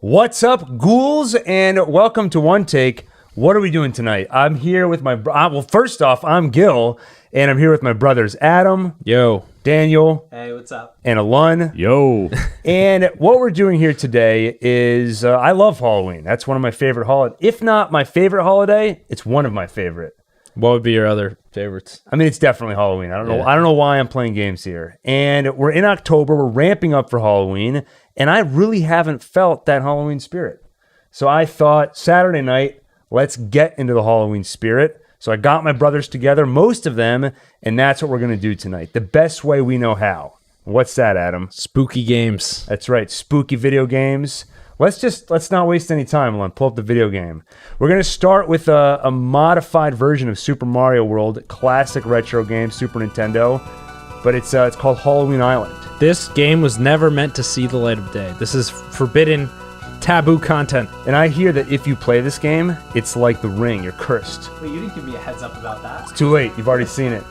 What's up, ghouls, and welcome to OneTake. What are we doing tonight? I'm here with my... well, first off, I'm Gil, and I'm here with my brothers Adam. Yo. Daniel. Hey, what's up? And Alun. Yo. And what we're doing here today is... I love Halloween. That's one of my favorite holidays. If not my favorite holiday, it's one of my favorite. What would be your other favorites? I mean, it's definitely Halloween. I don't know why I'm playing games here. And we're in October. We're ramping up for Halloween. And I really haven't felt that Halloween spirit. So I thought Saturday night, let's get into the Halloween spirit. So I got my brothers together, most of them, and that's what we're going to do tonight. The best way we know how. What's that, Adam? Spooky games. That's right. Spooky video games. Let's not waste any time. Let's pull up the video game. We're going to start with a modified version of Super Mario World, classic retro game, Super Nintendo. But it's called Halloween Island. This game was never meant to see the light of day. This is forbidden, taboo content. And I hear that if you play this game, it's like The Ring. You're cursed. Wait, you didn't give me a heads up about that. It's too late. You've already seen it.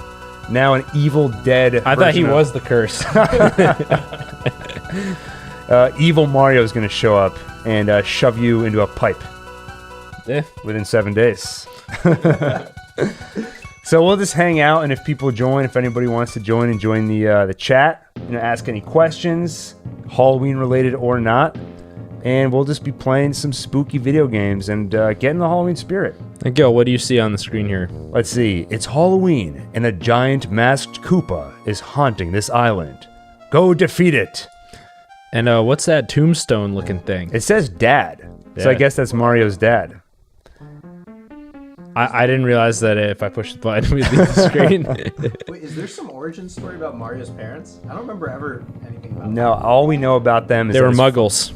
Now an Evil Dead I thought he was the curse. Evil Mario is going to show up and shove you into a pipe within 7 days. So we'll just hang out, and if people join, if anybody wants to join and join the chat, ask any questions, Halloween related or not, and we'll just be playing some spooky video games and get in the Halloween spirit. And Gil, what do you see on the screen here? Let's see. It's Halloween, and a giant masked Koopa is haunting this island. Go defeat it. And what's that tombstone-looking thing? It says Dad, so I guess that's Mario's dad. I didn't realize that if I push the button, we'd leave the screen. Wait, is there some origin story about Mario's parents? I don't remember ever anything about No, all we know about them is They were that muggles.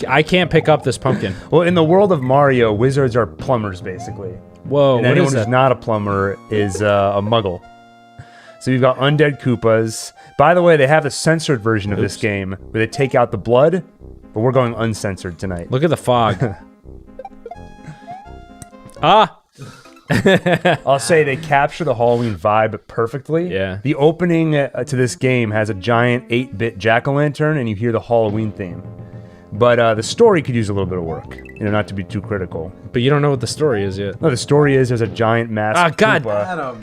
I can't pick up this pumpkin. Well, in the world of Mario, wizards are plumbers, basically. Whoa, And what anyone is who's that? not a plumber is a muggle. So you've got undead Koopas. By the way, they have a censored version of this game where they take out the blood, but we're going uncensored tonight. Look at the fog. Ah! I'll say they capture the Halloween vibe perfectly. Yeah. The opening to this game has a giant 8-bit jack-o'-lantern, and you hear the Halloween theme. But the story could use a little bit of work, not to be too critical. But you don't know what the story is yet. No, the story is there's a giant masked God. Koopa Adam.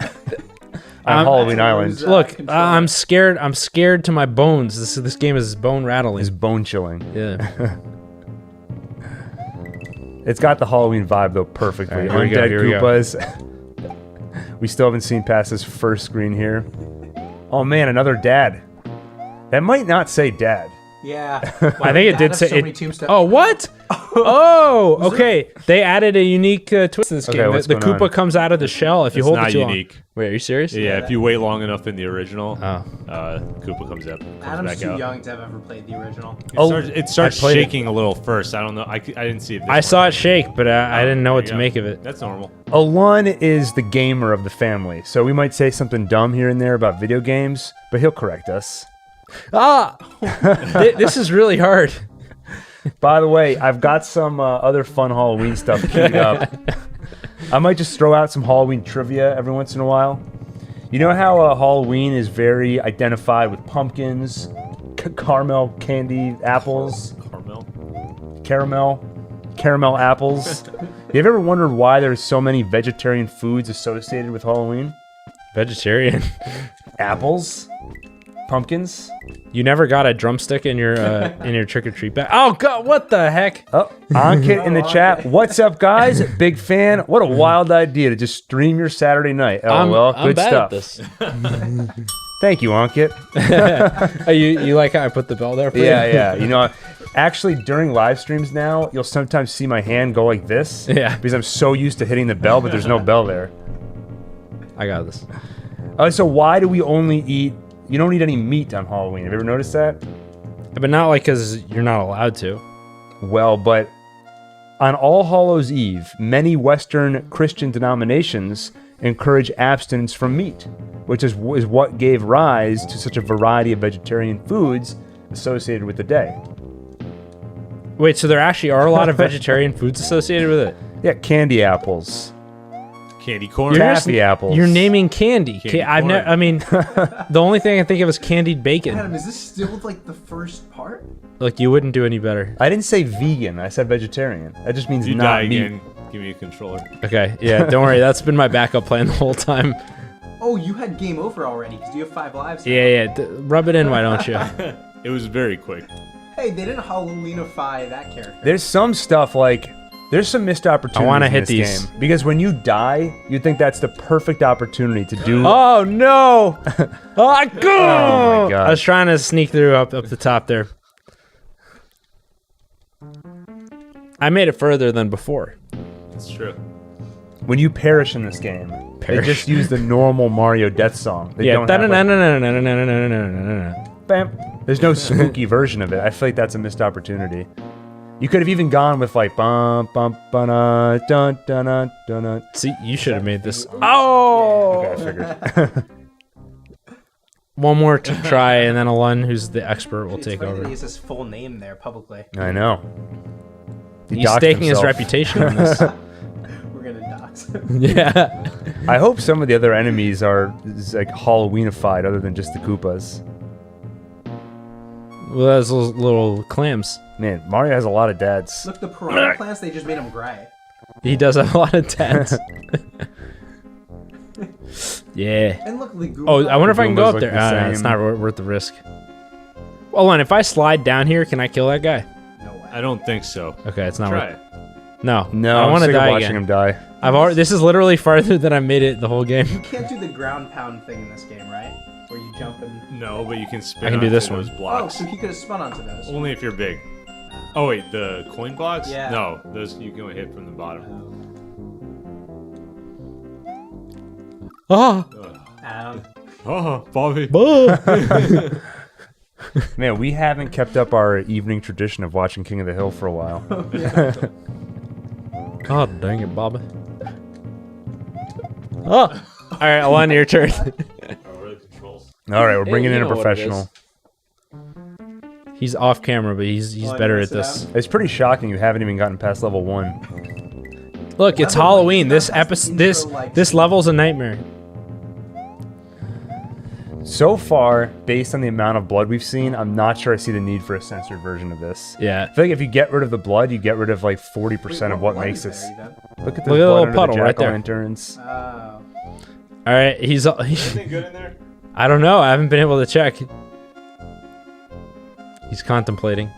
on Halloween Island. Look, I'm scared. I'm scared to my bones. This game is bone rattling. It's bone-chilling. Yeah. It's got the Halloween vibe, though, perfectly. All right, Undead here we go. Koopas. We still haven't seen past this first screen here. Oh, man, another dad. That might not say dad. Yeah. I think it did say so many it. tombstones. Oh, what? Oh, okay. They added a unique twist to this Okay, game. what's The going Koopa on? comes out of the shell if you It's hold not it too unique. long. Wait, are you serious? Yeah, if you wait long enough in the original, Oh. Koopa comes Adam's back too out. young to have ever played the original. It starts I played it. shaking a little first. I don't know. I didn't see it. I saw it shake, but I didn't know what to make of it. That's normal. Alun is the gamer of the family, so we might say something dumb here and there about video games, but he'll correct us. Ah! This is really hard. By the way, I've got some other fun Halloween stuff queued up. I might just throw out some Halloween trivia every once in a while. You know how Halloween is very identified with pumpkins, caramel candy apples, caramel apples. You ever wondered why there's so many vegetarian foods associated with Halloween? Vegetarian. Apples, pumpkins. You never got a drumstick in your trick or treat bag. Oh God! What the heck? Oh, Ankit in the chat. What's up, guys? Big fan. What a wild idea to just stream your Saturday night. Oh, well, I'm good bad stuff. at this. Thank you, Ankit. Oh, you like how I put the bell there for you? Yeah. Actually, during live streams now, you'll sometimes see my hand go like this. Yeah. Because I'm so used to hitting the bell, but there's no bell there. I got this. So why do we only eat... You don't eat any meat on Halloween. Have you ever noticed that? But not like because you're not allowed to. Well, but on All Hallows Eve, many Western Christian denominations encourage abstinence from meat, which is what gave rise to such a variety of vegetarian foods associated with the day. Wait, so there actually are a lot of vegetarian foods associated with it? Yeah, candy apples. Candy corn. Taffy apples. You're naming candy. Candy I've corn. never. I mean, the only thing I think of is candied bacon. Adam, is this still like the first part? Like you wouldn't do any better. I didn't say vegan. I said vegetarian. That just means If you not die meat. again, give me a controller. Okay, yeah, don't worry. That's been my backup plan the whole time. Oh, you had game over already because you have 5 lives. now. Yeah. Rub it in, why don't you? It was very quick. Hey, they didn't Halloweenify that character. There's some stuff like there's some missed opportunities. I wanna in hit this these. game because when you die, you think that's the perfect opportunity to do. Oh no! Oh, go! Oh, my God. I was trying to sneak through up the top there. I made it further than before. It's true. When you perish in this game, Perish. they just use the normal Mario death song. They Yeah. don't have, like, Da-na-na-na-na-na-na-na-na-na-na-na. bam. There's no spooky version of it. I feel like that's a missed opportunity. You could have even gone with like bum bum ba dun dun dun dun. See, you should have made this. Oh! Okay, I figured. One more to try, and then Alun, who's the expert, will It's take funny that over. he uses his full name there publicly. I know. He He's doxed staking his himself. reputation on this. We're gonna dox him. Yeah. I hope some of the other enemies are like Halloweenified, other than just the Koopas. Well, those little clams. Man, Mario has a lot of dads. Look, the piranha plants, they just made him gray. He does have a lot of dads. Yeah. And look, the Goomba. Oh, I wonder if I can go Goombas up look there. the Ah, it's same. not worth the risk. Hold on, if I slide down here, can I kill that guy? No way. I don't think so. Okay, it's not Try worth it. No. No, I I'm want to sick of die watching again. him die. I've already. This is literally farther than I made it the whole game. You can't do the ground pound thing in this game, right? Where you jump and... No, but you can spin I can do onto this those one. Oh, blocks. so he could have spun onto those. Only if you're big. Oh wait, the coin blocks? Yeah. No, those you can only hit from the bottom. Oh. Adam. Oh, Bobby. Man, we haven't kept up our evening tradition of watching King of the Hill for a while. God dang it, Bobby. Oh. All right, Alun, your turn. All right, we're bringing you in a know what it professional. He's off camera, but he's Oh, better you at wanna sit this. It's pretty shocking you haven't even gotten past level 1. Look, it's Level one, Halloween. you This got past the episode, this intro, like- this level's a nightmare. So far, based on the amount of blood we've seen, I'm not sure I see the need for a censored version of this. Yeah. I feel like if you get rid of the blood, you get rid of like 40% of what blood makes is this. there, even? Look at the Look at the blood little under puddle the right there. jack-o'-lanterns. Oh. All right, he's. Anything good in there? I don't know. I haven't been able to check. He's contemplating.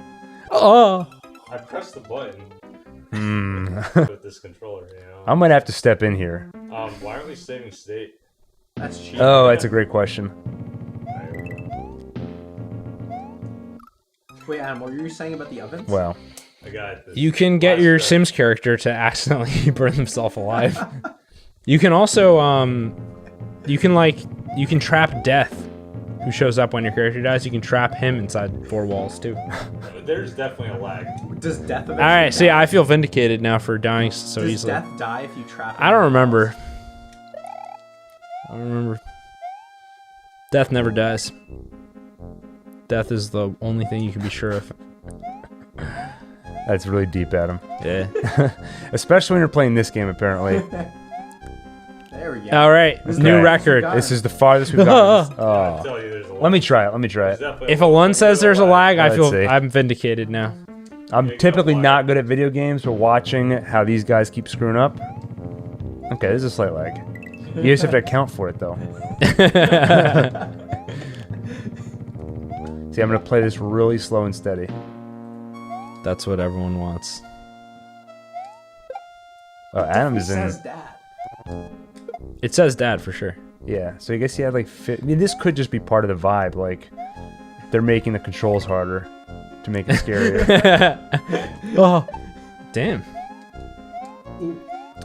Oh. I pressed the button Hmm. with this controller, you know. I might have to step in here. Why aren't we saving state? That's cheap. Oh, that's a great question. Wait, Adam, what were you saying about the ovens? Wow. I got this. You can get your Sims character to accidentally burn himself alive. You can also you can trap death. Who shows up when your character dies? You can trap him inside 4 walls too. There's definitely a lag. Does death eventually All right, see, die? I feel vindicated now for dying so Does easily. death die if you trap him I don't in the remember. walls? I don't remember. Death never dies. Death is the only thing you can be sure of. That's really deep, Adam. Yeah. Especially when you're playing this game, apparently. There we go. All right, This new guy- record. got This is the farthest we've gotten. I Oh. tell you, there's a lag. Let me try it. Let me try it. If Alun says there's a lag, I Let's feel see. I'm vindicated now. I'm typically not good at video games, but watching how these guys keep screwing up. Okay, there's a slight lag. You just have to account for it, though. See, I'm going to play this really slow and steady. That's what everyone wants. Oh, Adam He is in. says that. It says dad for sure. Yeah, so I guess he had like. I mean, this could just be part of the vibe. Like, they're making the controls harder to make it scarier. Oh, damn.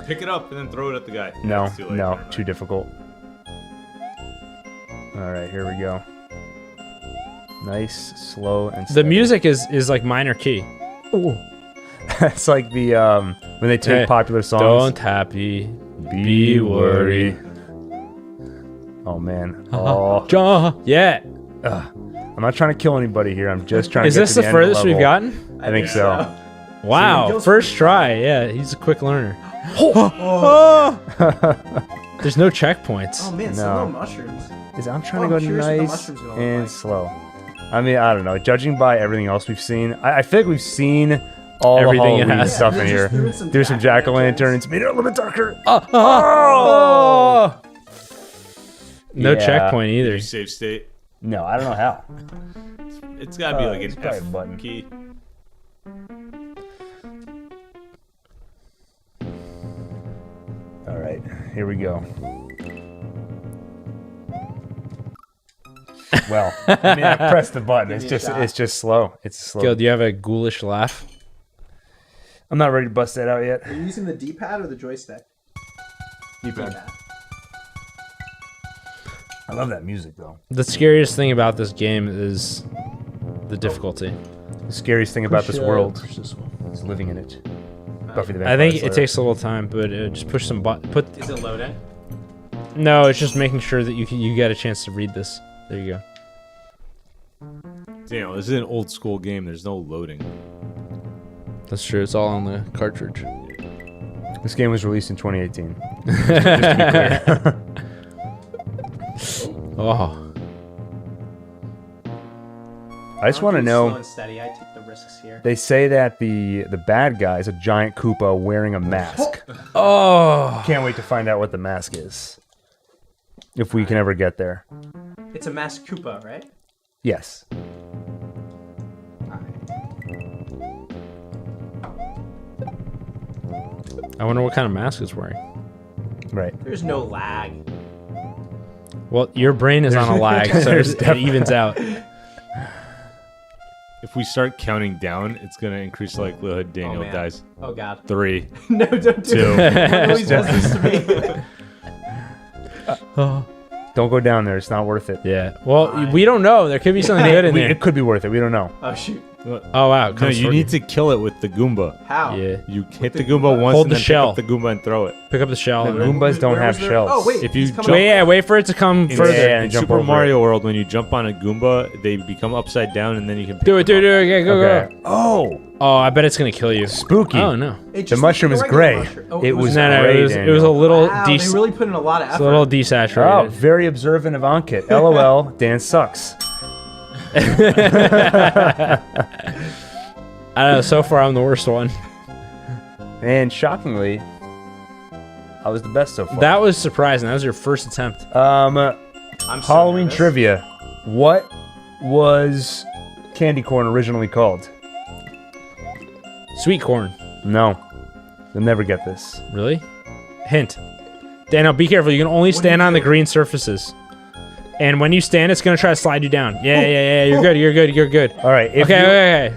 Pick it up and then throw it at the guy. No, It's too late. no, Never mind. too difficult. All right, here we go. Nice, slow, and The steady. music is like minor key. That's like the when they take Hey, popular songs. Don't happy, be worried. Oh man. Oh, Yeah. I'm not trying to kill anybody here. I'm just trying Is to get this to the end of furthest we've level. gotten? I think so. Wow. Gil's First try. Yeah, he's a quick learner. There's no checkpoints. Oh man, No. so no mushrooms. I'm trying Oh, to I'm go curious what the nice mushrooms are gonna look and like. slow. I mean, I don't know. Judging by everything else we've seen, I feel like we've seen all Everything it the Halloween has. stuff Yeah, in they here. just threw in some There's some jack-o'-lanterns. jack-o'-lanterns. Made it a little bit darker. Oh! No Yeah. checkpoint Did either. you save state? No, I don't know how. It's gotta be like it's an probably F a button. key. All right, here we go. Well, I mean, I pressed the button. It's me a just, shot. it's just slow. It's slow. Gil, do you have a ghoulish laugh? I'm not ready to bust that out yet. Are you using the D-pad or the joystick? D-pad. I love that music though. The scariest thing about this game is the difficulty. The scariest thing about this world is living in it. Buffy the Vampire I think Slayer. it takes a little time, but just push some put. Is it loading? No, it's just making sure that you get a chance to read this. There you go. Damn, this is an old school game. There's no loading. That's true. It's all on the cartridge. This game was released in 2018. Just to be clear. Oh, I just want to Slow know. and steady. I take the risks here. They say that the bad guy is a giant Koopa wearing a mask. oh! Can't wait to find out what the mask is. If we can ever get there. It's a masked Koopa, right? Yes. I wonder what kind of mask it's wearing. Right. There's no lag. Well, your brain is on a lag, so it evens out. If we start counting down, it's gonna increase the likelihood Daniel man. dies. Oh god. 3, No, don't do 2. it. He always does this to me. Don't go down there. It's not worth it. Yeah. Well, we don't know. There could be something good in there. It could be worth it. We don't know. Oh shoot. Oh wow. it No, comes you for- need to kill it with the Goomba. How? Yeah. You hit the Goomba once Hold and the then shell. pick up the Goomba and throw it. Pick up the shell. The and then- Goombas don't Where have was there- shells. Oh wait. If you he's coming jump- Wait, yeah. Wait for it to come In, further. Yeah, in jump Super over Mario World, when you jump on a Goomba, they become upside down and then you can pick Do it. them Do it. up. Do it. Okay, go. Okay. Go. Oh, Oh, I bet it's gonna kill you. spooky. Oh no. It The just mushroom looks is like a regular gray. mushroom. Oh, It was No, no. gray, It was a Daniel. little Wow, they it's really put in a lot of effort. a little Oh, desaturated. very observant of Ankit. LOL. Dan sucks. I don't know. So far, I'm the worst one. And shockingly, I was the best so far. That was surprising. That was your first attempt. I'm so Halloween nervous. trivia. What was candy corn originally called? Sweet corn. No. You'll never get this. Really? Hint. Daniel, be careful. You can only stand on the green surfaces. And when you stand, it's gonna try to slide you down. Yeah. You're good. You're good. You're good. All right. If Okay.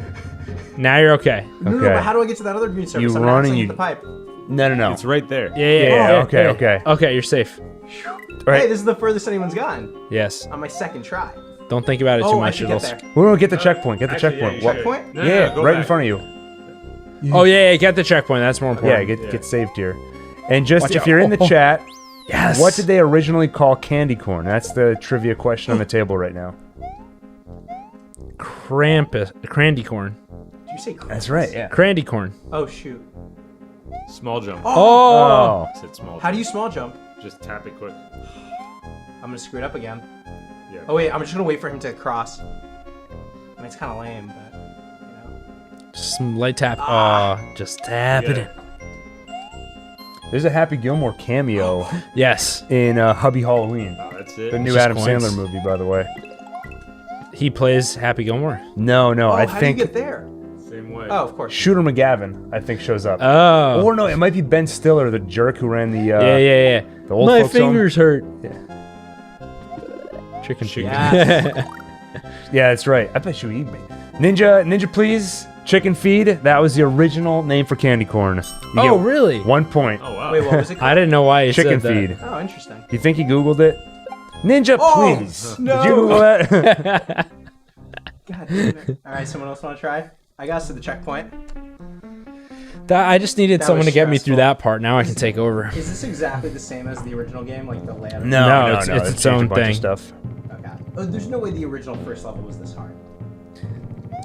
Now you're okay. No, Okay. but how do I get to that other green surface? You I'm run not and seeing you- the pipe. No. It's right there. Yeah. Okay. Okay, you're safe. All right. Hey, this is the furthest anyone's gone Yes. on my second try. Don't think about it too Oh, I much. should It'll get there. We don't get the checkpoint. Get the Actually, checkpoint. yeah, What? you should. Checkpoint? No, Yeah, go right in back. front of you. Oh yeah, get the checkpoint. That's more Yeah, important. get saved here. And just Watch if out. you're in the Oh. chat, Yes. what did they originally call candy corn? That's the trivia question on the table right now. Crandy corn. Did you say That's right. Yeah. Crandy corn. Oh shoot. Small jump. Oh. Oh. I said small How do jump. you small jump? Just tap it quick. I'm gonna screw it up again. Yeah. Oh wait, I'm just gonna wait for him to cross. I mean, it's kind of lame, but you know. Just some light tap. Oh, just tap it Yeah. in. There's a Happy Gilmore cameo Yes. in Hubby Halloween, Oh, that's it. the new just Adam coins. Sandler movie, by the way. He plays Happy Gilmore. No, Oh, I how think do you get there? Same way. Oh, of course. Shooter McGavin, I think, shows up. Oh. Or no, it might be Ben Stiller, the jerk who ran the yeah. the old My folks home. fingers hurt. Yeah. Chicken feet. Yes. Yeah, that's right. I bet you eat me. Ninja, please. Chicken feed. That was the original name for candy corn. You Oh, get really? 1 point. Oh wow. Wait, what was it called? I didn't know why you Chicken said that. feed. Oh, interesting. Do you think he Googled it? Ninja, Oh, please. no. Did you Google that? God damn it. All right, someone else want to try? I got us to the checkpoint. I just needed That someone was to get me through stressful. that part. Now I can take over. Is this exactly the same as the original game, like the layout? No, it's They its changed a own bunch of thing. Stuff. Okay. Oh, there's no way the original first level was this hard.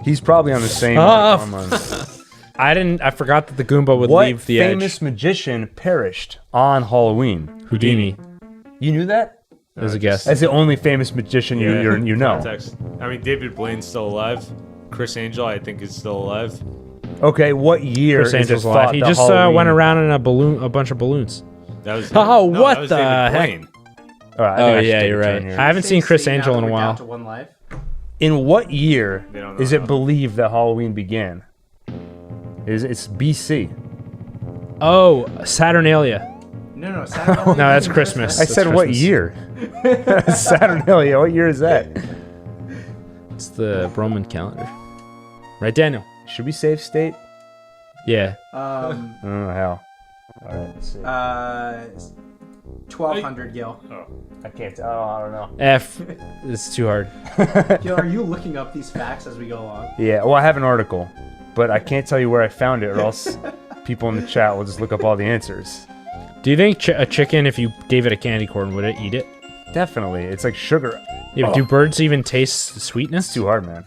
He's probably on the same. Ah, hormones. I forgot that the Goomba would What leave the famous edge. magician perished on Halloween? Houdini. You knew that? As a guess. That's the only famous magician you know. Context. I mean, David Blaine's still alive. Chris Angel, I think, is still alive. Okay, what year Chris is Angel's it alive. thought He that just Halloween- went around in a bunch of balloons. That was Oh, what that was the David heck? Blaine. All right, I think Oh I should yeah, take you're a turn right. here. I haven't seen Chris Say now Angel that in a we're down while. to one life. In what year They don't know is it that. believed that Halloween began? It's BC. Oh, Saturnalia. No, No, that's Christmas. I said what Christmas. year? Saturnalia. What year is that? It's the Roman calendar. Right, Daniel? Should we save state? Yeah. I don't know how. All right, let's see. 1200, Gil. I can't. I don't know. F. It's too hard. Gil, are you looking up these facts as we go along? Yeah. Well, I have an article, but I can't tell you where I found it, or else people in the chat will just look up all the answers. Do you think a chicken, if you gave it a candy corn, would it eat it? Definitely. It's like sugar. Yeah, but do birds even taste the sweetness? It's too hard, man.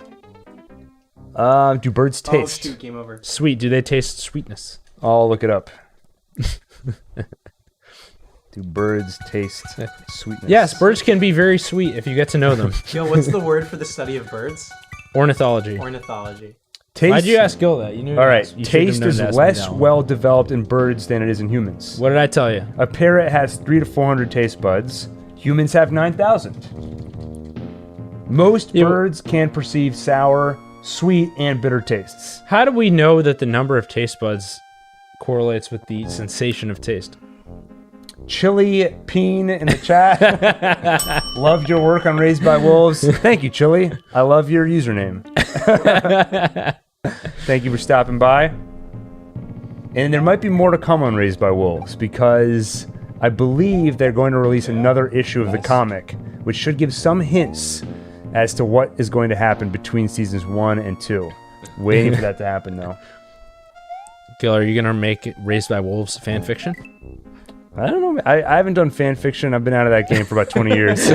Do birds taste? Oh, shoot, game over. Sweet. Do they taste sweetness? I'll look it up. Do birds taste sweetness? Yes, birds can be very sweet if you get to know them. Gil, what's the word for the study of birds? Ornithology. Ornithology. Taste. Why'd you ask Gil that? You knew. All right. you should've Taste known is to ask me less that one. well developed in birds than it is in humans. What did I tell you? A parrot has 300 to 400 taste buds. Humans have 9,000. Most Yeah, birds can perceive sour, sweet, and bitter tastes. How do we know that the number of taste buds correlates with the sensation of taste? Chili Peen in the chat. Love your work on Raised by Wolves. Thank you, Chili. I love your username. Thank you for stopping by. And there might be more to come on Raised by Wolves because I believe they're going to release another issue of the comic, which should give some hints as to what is going to happen between seasons 1 and 2. Waiting for that to happen, though. Gil, are you gonna make Raised by Wolves fan fiction? I don't know. I haven't done fan fiction. I've been out of that game for about 20 years.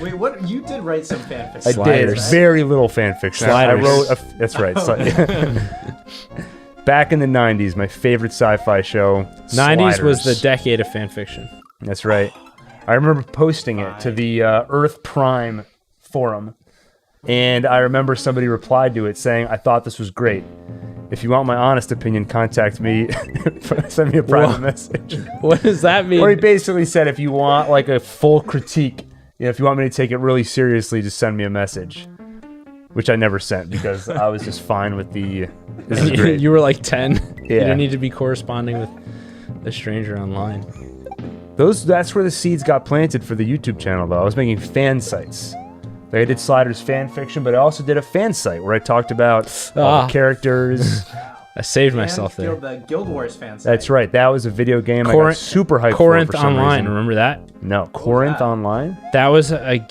Wait, what? You did write some fanfiction. I Sliders. did very little fan fiction. I Sliders. wrote. That's right. Back in the 90s, my favorite sci-fi show. 90s was the Sliders. decade of fan fiction. That's right. I remember posting it to the Earth Prime forum, and I remember somebody replied to it saying, "I thought this was great. If you want my honest opinion, contact me. Send me a private message." What does that mean? Or he basically said, if you want like a full critique, if you want me to take it really seriously, just send me a message. Which I never sent because I was just fine with the. This is great. You were like 10. You Yeah. didn't need to be corresponding with a stranger online. That's where the seeds got planted for the YouTube channel, though. I was making fan sites. Like I did Sliders fan fiction, but I also did a fan site where I talked about all the characters. I saved myself there. The Guild Wars fan site. That's right. That was a video game I got super hyped Corinth for some Online. reason. Remember that? No, Corinth Online? That was an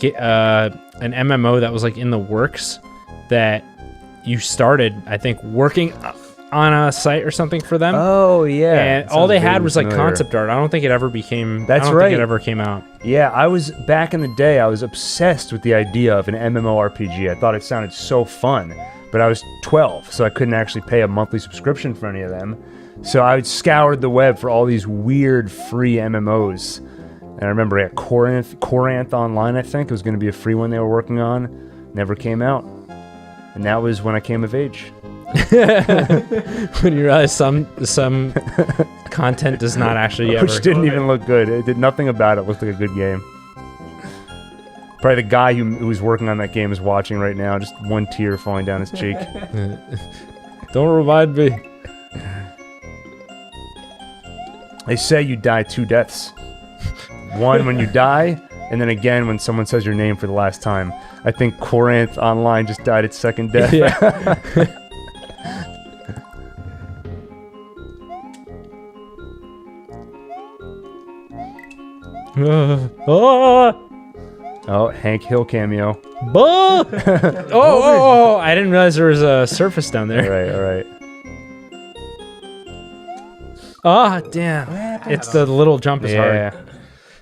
MMO that was like in the works that you started, I think, working on a site or something for them. Oh, yeah. And all they had was like concept art. I don't think it ever became. That's I don't right. think it ever came out. Yeah, I was back in the day. I was obsessed with the idea of an MMORPG. I thought it sounded so fun, but I was 12, so I couldn't actually pay a monthly subscription for any of them. So I scoured the web for all these weird free MMOs. And I remember at Corinth Online, I think it was going to be a free one they were working on. Never came out, and that was when I came of age. When you realize some content does not actually ever. Which didn't even look good. It did nothing about it. Looked like a good game. Probably the guy who was working on that game is watching right now. Just one tear falling down his cheek. Don't remind me. They say you die 2 deaths. One when you die, and then again when someone says your name for the last time. I think Corinth Online just died its second death. Yeah. Oh, Hank Hill cameo. Oh! I didn't realize there was a surface down there. All right. Oh, damn. It's the little jump is hard. Yeah.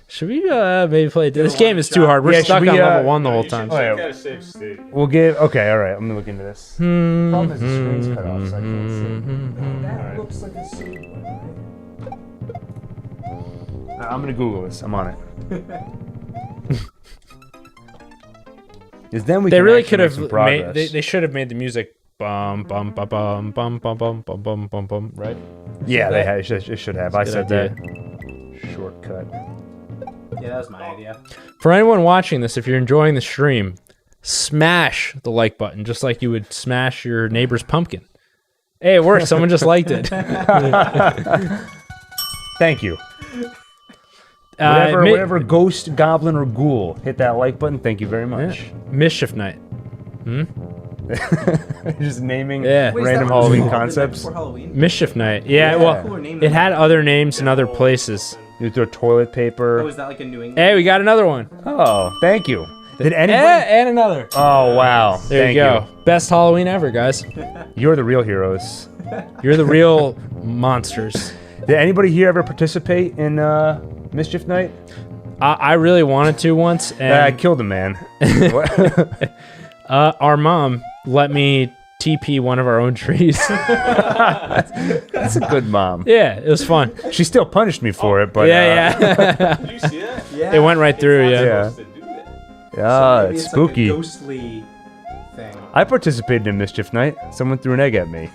Should we maybe play? This game is too hard. We're Yeah, stuck should on we, level 1 the whole time. Oh, yeah. Check out a safe state. We'll give. Okay, all right. I'm gonna look into this. Problem is the screen's cut off, so I can't see. That looks like a save one, right? I'm gonna Google this. I'm on it. Because then we They can really actually could make have some made. progress. They should have made the music bum bum bum bum bum bum bum bum bum bum bum. Right? Yeah, they had, it should have. I Good said idea. that. Shortcut. Yeah, that was my idea. For anyone watching this, if you're enjoying the stream, smash the like button just like you would smash your neighbor's pumpkin. Hey, it worked. Someone just liked it. Thank you. Uh, Whatever ghost, goblin, or ghoul, hit that like button. Thank you very much. Mischief Night. Just naming Yeah. Wait, is that random what it was Halloween called? concepts. For Halloween? Mischief Night. Yeah, Yeah. well, Cooler name it than had other names in other places. You throw toilet paper. Oh, is that like a New England? Hey, we got another one. Oh, thank you. Did anybody? And another. Oh wow. There Thank you go. Best Halloween ever, guys. You're the real heroes. You're the real monsters. Did anybody here ever participate in Mischief Night? I really wanted to once, I and killed a man. our mom let me TP one of our own trees. That's a good mom. Yeah, it was fun. She still punished me for it, but Yeah. Did you see that? Yeah. It went right through, It's not yeah. Yeah. Supposed to do that. Maybe It's like spooky. a ghostly thing. I participated in Mischief Night. Someone threw an egg at me.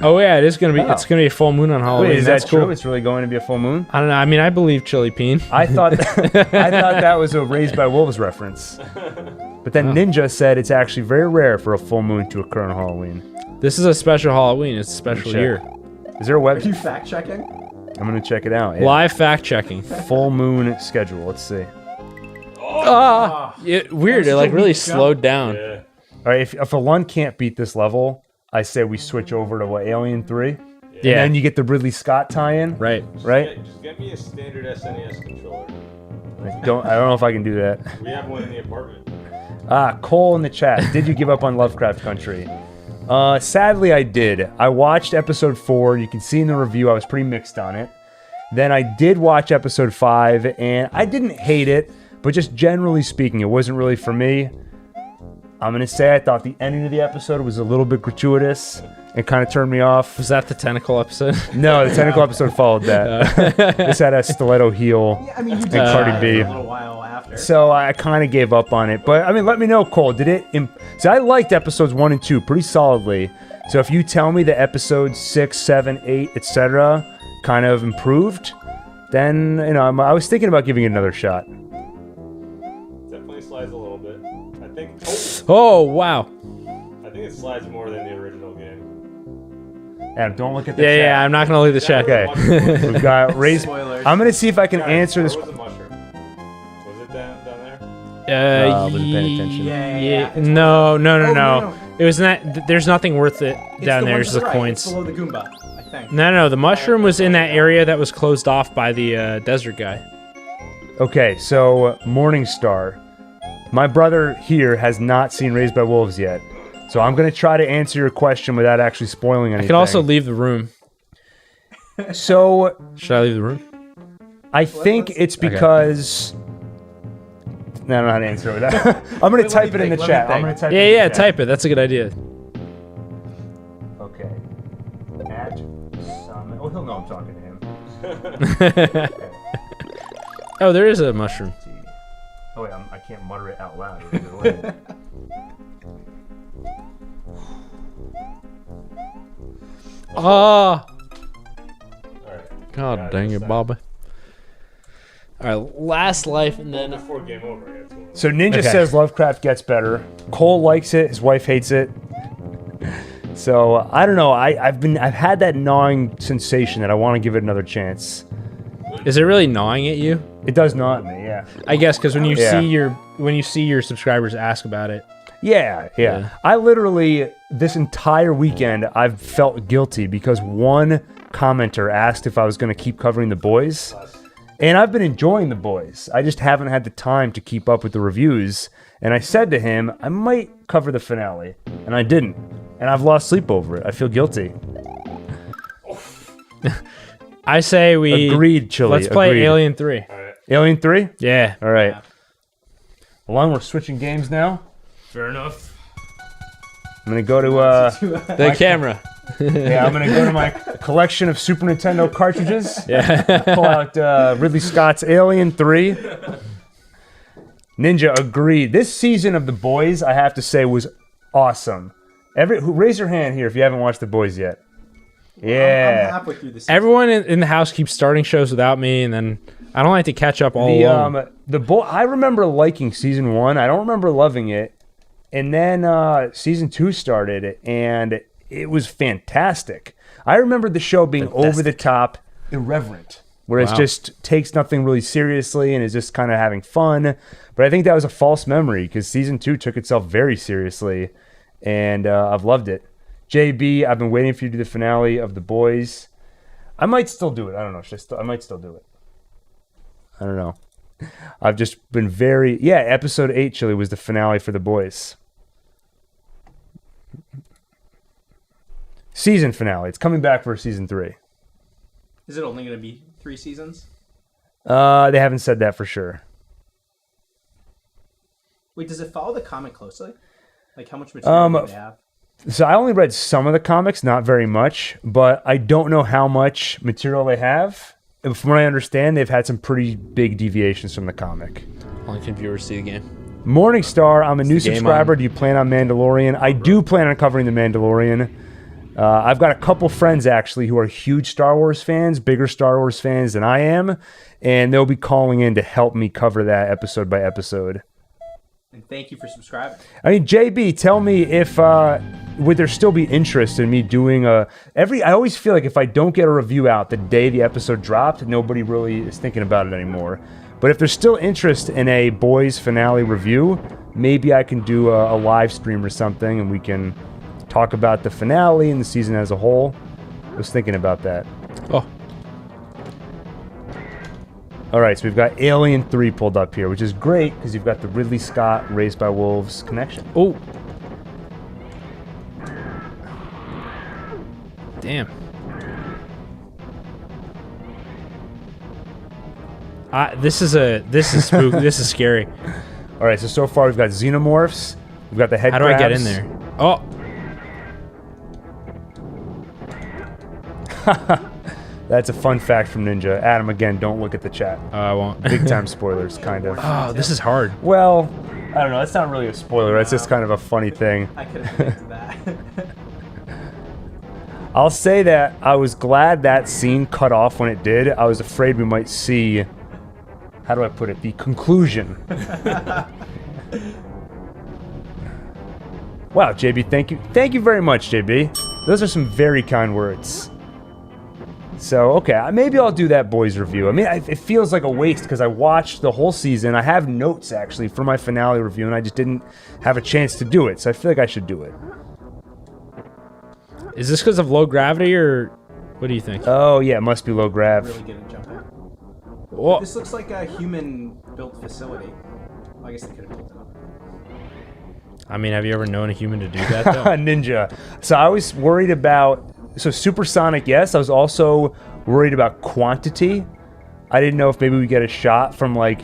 Oh yeah, it is gonna be. It's gonna be a full moon on Halloween. Wait, is That's that cool. true? It's really going to be a full moon? I don't know. I mean, I believe Chili Peen. I thought that was a Raised by Wolves reference. But then Ninja said it's actually very rare for a full moon to occur on Halloween. This is a special Halloween. It's a special Check. year. Is there a Are you website? fact checking? I'm going to check it out. Yeah. Live fact checking. Full moon schedule. Let's see. Weird. It like really slowed down. Yeah. All right, if a Lund can't beat this level, I say we switch over to what, Alien 3? Yeah. And then you get the Ridley Scott tie-in, Right. right? Yeah, just get me a standard SNES controller. I don't know if I can do that. We have one in the apartment. Cole in the chat. Did you give up on Lovecraft Country? Sadly, I did. I watched episode 4. You can see in the review I was pretty mixed on it. Then I did watch episode 5, and I didn't hate it, but just generally speaking, it wasn't really for me. I'm going to say I thought the ending of the episode was a little bit gratuitous and kind of turned me off. Was that the tentacle episode? No, the tentacle episode followed that. This had a stiletto heel Yeah, I mean, you did and Cardi try B. a little while after. So I kind of gave up on it. But, I mean, let me know, Cole. Did it... So I liked episodes 1 and 2 pretty solidly. So if you tell me that episodes 6, 7, 8, etc. kind of improved, then, you know, I was thinking about giving it another shot. Definitely slides a little bit. I think. Oh wow. I think it slides more than the original game. Adam, don't look at the Yeah, chat. yeah. I'm not gonna leave the chat. Okay. We've got raised... Spoilers. I'm going to see if I can Guys, answer this... Where was the mushroom? Was it down there? I wasn't paying attention. Yeah. No. no. It was not. There's nothing worth it It's down the there. one It's to the right. coins. It's below the Goomba, I think. No. The mushroom was in that area that was closed off by the desert guy. Okay, so Morningstar. My brother here has not seen Raised by Wolves yet. So I'm going to try to answer your question without actually spoiling anything. I can also leave the room. So Should I leave the room? I think it's because... No, I don't know how to answer it. I'm going to type it in the think, let me chat. I'm think. going to type it Yeah, in the yeah. chat. Type it. That's a good idea. Okay. At Summit. Oh, he'll know I'm talking to him. Oh, there is a mushroom. Oh, wait, I can't mutter it out loud. Either way. Ah. Alright. God dang it, Bobby. All right, last life, and then Before game over, I got to So Ninja Okay. says Lovecraft gets better. Cole likes it. His wife hates it. So I don't know. I've had that gnawing sensation that I want to give it another chance. is it really gnawing at you? It does gnaw at me. Yeah. I guess because when you Yeah. see your subscribers ask about it. Yeah. Yeah. I literally this entire weekend I've felt guilty because one commenter asked if I was going to keep covering The Boys. And I've been enjoying The Boys. I just haven't had the time to keep up with the reviews. And I said to him, I might cover the finale. And I didn't. And I've lost sleep over it. I feel guilty. I say we Agreed, Chili. Let's play Agreed. Alien 3. Alien 3? Yeah. All right. Along, we're switching games now. Fair enough. I'm going to go to... The camera. yeah, I'm going to go to my collection of Super Nintendo cartridges. Yeah. Pull out Ridley Scott's Alien 3. Ninja, agreed. This season of The Boys, I have to say, was awesome. Raise your hand here if you haven't watched The Boys yet. Yeah. I'm halfway through the season. Everyone in the house keeps starting shows without me, and then I don't like to catch up all alone. I remember liking season 1. I don't remember loving it. And then season 2 started, and it was fantastic. I remember the show being over the top, irreverent, where it just takes nothing really seriously and is just kind of having fun. But I think that was a false memory because season 2 took itself very seriously, and I've loved it. JB, I've been waiting for you to do the finale of The Boys. I might still do it. I don't know. I might still do it. I don't know. I've just been very... Yeah, episode 8, Chili, was the finale for The Boys. Season finale. It's coming back for season 3. Is it only going to be 3 seasons? They haven't said that for sure. Wait, does it follow the comic closely? Like, how much material do they have? So I only read some of the comics, not very much, but I don't know how much material they have. From what I understand, they've had some pretty big deviations from the comic. Only can viewers see the game. Morningstar, I'm a new game subscriber. on. Do you plan on Mandalorian? I do plan on covering The Mandalorian. I've got a couple friends, actually, who are huge Star Wars fans, bigger Star Wars fans than I am, and they'll be calling in to help me cover that episode by episode. And thank you for subscribing. I mean, JB, tell me if would there still be interest in me doing I always feel like if I don't get a review out the day the episode dropped, nobody really is thinking about it anymore. But if there's still interest in a Boys finale review, maybe I can do a live stream or something, and we can talk about the finale and the season as a whole. I was thinking about that. Oh. All right, so we've got Alien 3 pulled up here, which is great because you've got the Ridley Scott Raised by Wolves connection. Oh. Damn. This is spooky. This is scary. All right, so far we've got xenomorphs. We've got the head How do I get crabs. in there? Oh. That's a fun fact from Ninja. Adam, again, don't look at the chat. I won't. Big time spoilers, kind of. Oh, this is hard. Well, I don't know. It's not really a spoiler. It's just kind of a funny thing. I could have predicted that. I'll say that I was glad that scene cut off when it did. I was afraid we might see, how do I put it, the conclusion. Wow, JB, thank you. Thank you very much, JB. Those are some very kind words. So, okay, maybe I'll do that Boys review. I mean, it feels like a waste because I watched the whole season. I have notes, actually, for my finale review, and I just didn't have a chance to do it. So I feel like I should do it. Is this because of low gravity, or what do you think? Oh, yeah, it must be low grav. Really good at jumping. Oh. This looks like a human-built facility. Well, I guess they could have built it up. I mean, have you ever known a human to do that, though? Ninja. So I was worried about... So supersonic, yes. I was also worried about quantity. I didn't know if maybe we get a shot from, like,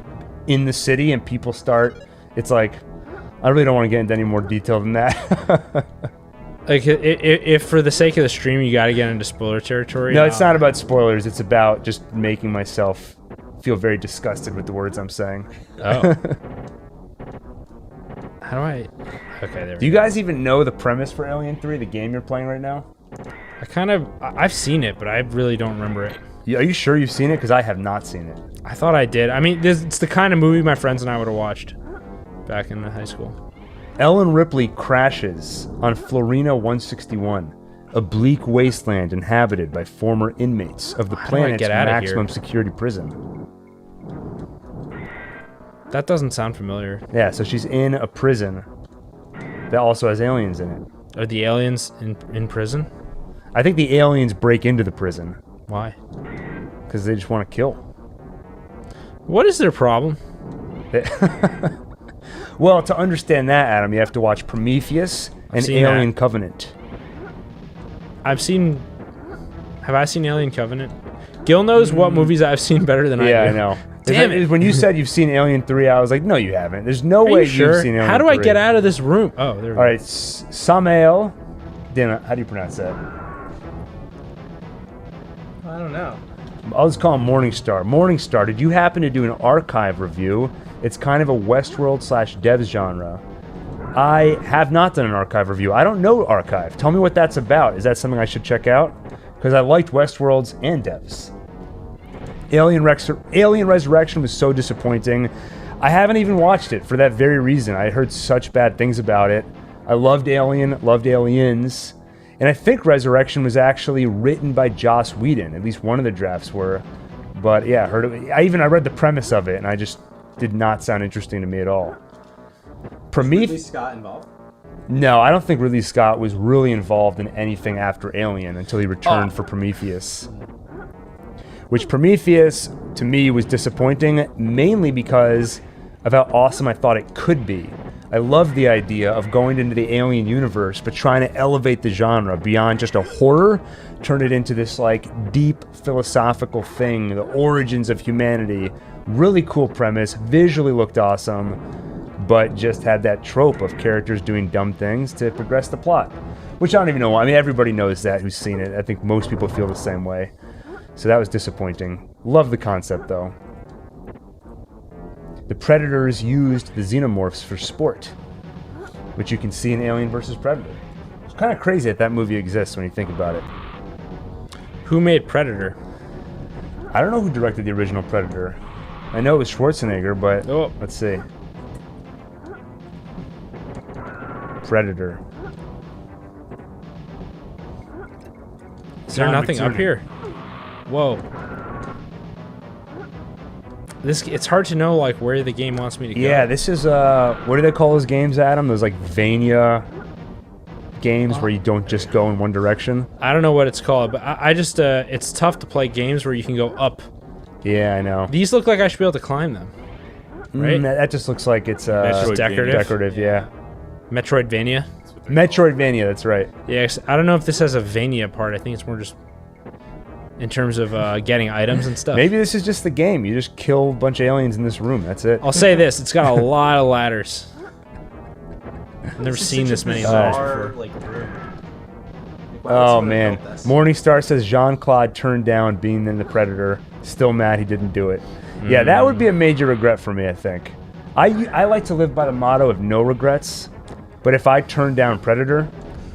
in the city and people start... It's like... I really don't want to get into any more detail than that. Like, if for the sake of the stream, you got to get into spoiler territory. No, it's not about spoilers. It's about just making myself feel very disgusted with the words I'm saying. Oh. How do I... Okay, there we go. Do you guys even know the premise for Alien 3, the game you're playing right now? I've seen it, but I really don't remember it. Are you sure you've seen it? Because I have not seen it. I thought I did. I mean, it's the kind of movie my friends and I would have watched back in high school. Ellen Ripley crashes on Florina 161, a bleak wasteland inhabited by former inmates of the How do I planet's get out of here? maximum security prison. That doesn't sound familiar. Yeah, so she's in a prison that also has aliens in it. Are the aliens in prison? I think the aliens break into the prison Why? because they just want to kill. What is their problem? Well, to understand that, Adam, you have to watch Prometheus and seen Alien that. Covenant. Have I seen Alien Covenant? Gil knows what movies I've seen better than I do. Yeah, I know. Damn it. When you said you've seen Alien 3, I was like, no, you haven't. There's no Are way you sure? you've seen Alien 3. How do I get out of this room? Oh, there we go. All right, Samael. Dan, how do you pronounce that? I don't know. I'll just call him Morningstar. Morningstar, did you happen to do an archive review? It's kind of a Westworld/devs genre. I have not done an archive review. I don't know archive. Tell me what that's about. Is that something I should check out? Because I liked Westworlds and devs. Alien Resurrection was so disappointing. I haven't even watched it for that very reason. I heard such bad things about it. I loved Alien, loved Aliens. And I think Resurrection was actually written by Joss Whedon. At least one of the drafts were. But yeah, I heard it. I read the premise of it, and I just did not sound interesting to me at all. Prometheus. Ridley Scott involved? No, I don't think Ridley Scott was really involved in anything after Alien until he returned for Prometheus. Which Prometheus, to me, was disappointing, mainly because of how awesome I thought it could be. I loved the idea of going into the Alien universe, but trying to elevate the genre beyond just a horror, turn it into this like deep philosophical thing, the origins of humanity. Really cool premise, visually looked awesome, but just had that trope of characters doing dumb things to progress the plot. Which I don't even know why. I mean, everybody knows that who's seen it. I think most people feel the same way. So that was disappointing. Love the concept, though. The Predators used the xenomorphs for sport, which you can see in Alien vs. Predator. It's kind of crazy that movie exists when you think about it. Who made Predator? I don't know who directed the original Predator. I know it was Schwarzenegger, but let's see. Predator. Is there nothing up here? Whoa. It's hard to know like where the game wants me to go. Yeah, this is what do they call those games, Adam? Those like Vania games where you don't just go in one direction. I don't know what it's called, but I just it's tough to play games where you can go up. Yeah, I know. These look like I should be able to climb them. Right? That just looks like it's decorative. Yeah. Metroidvania. Metroidvania, that's right. Yeah, I don't know if this has a Vania part. I think it's more just in terms of getting items and stuff. Maybe this is just the game. You just kill a bunch of aliens in this room. That's it. I'll say this: it's got a lot of ladders. I've never seen this many ladders before. Oh man, Morningstar says Jean-Claude turned down being in the Predator. Still mad he didn't do it. Yeah, that would be a major regret for me. I think. I like to live by the motto of no regrets. But if I turn down Predator,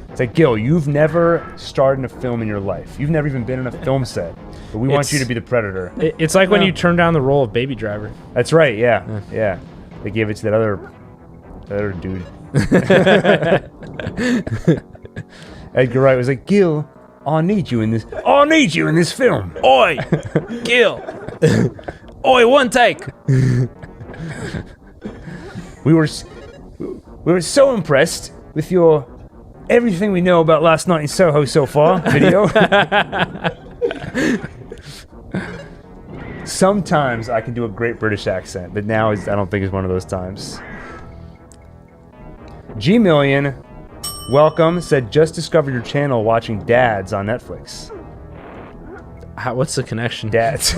it's like, Gil, you've never starred in a film in your life. You've never even been in a film set. But we want you to be the Predator. It's like when you turn down the role of Baby Driver. That's right, yeah. They gave it to that other dude. Edgar Wright was like, Gil, I need you in this film. Oi, Gil. Oi, OneTake. We were so impressed with your everything we know about Last Night in Soho so far video. Sometimes I can do a great British accent, but now I don't think it's one of those times. G-Million, welcome, said just discovered your channel watching Dads on Netflix. What's the connection? Dads.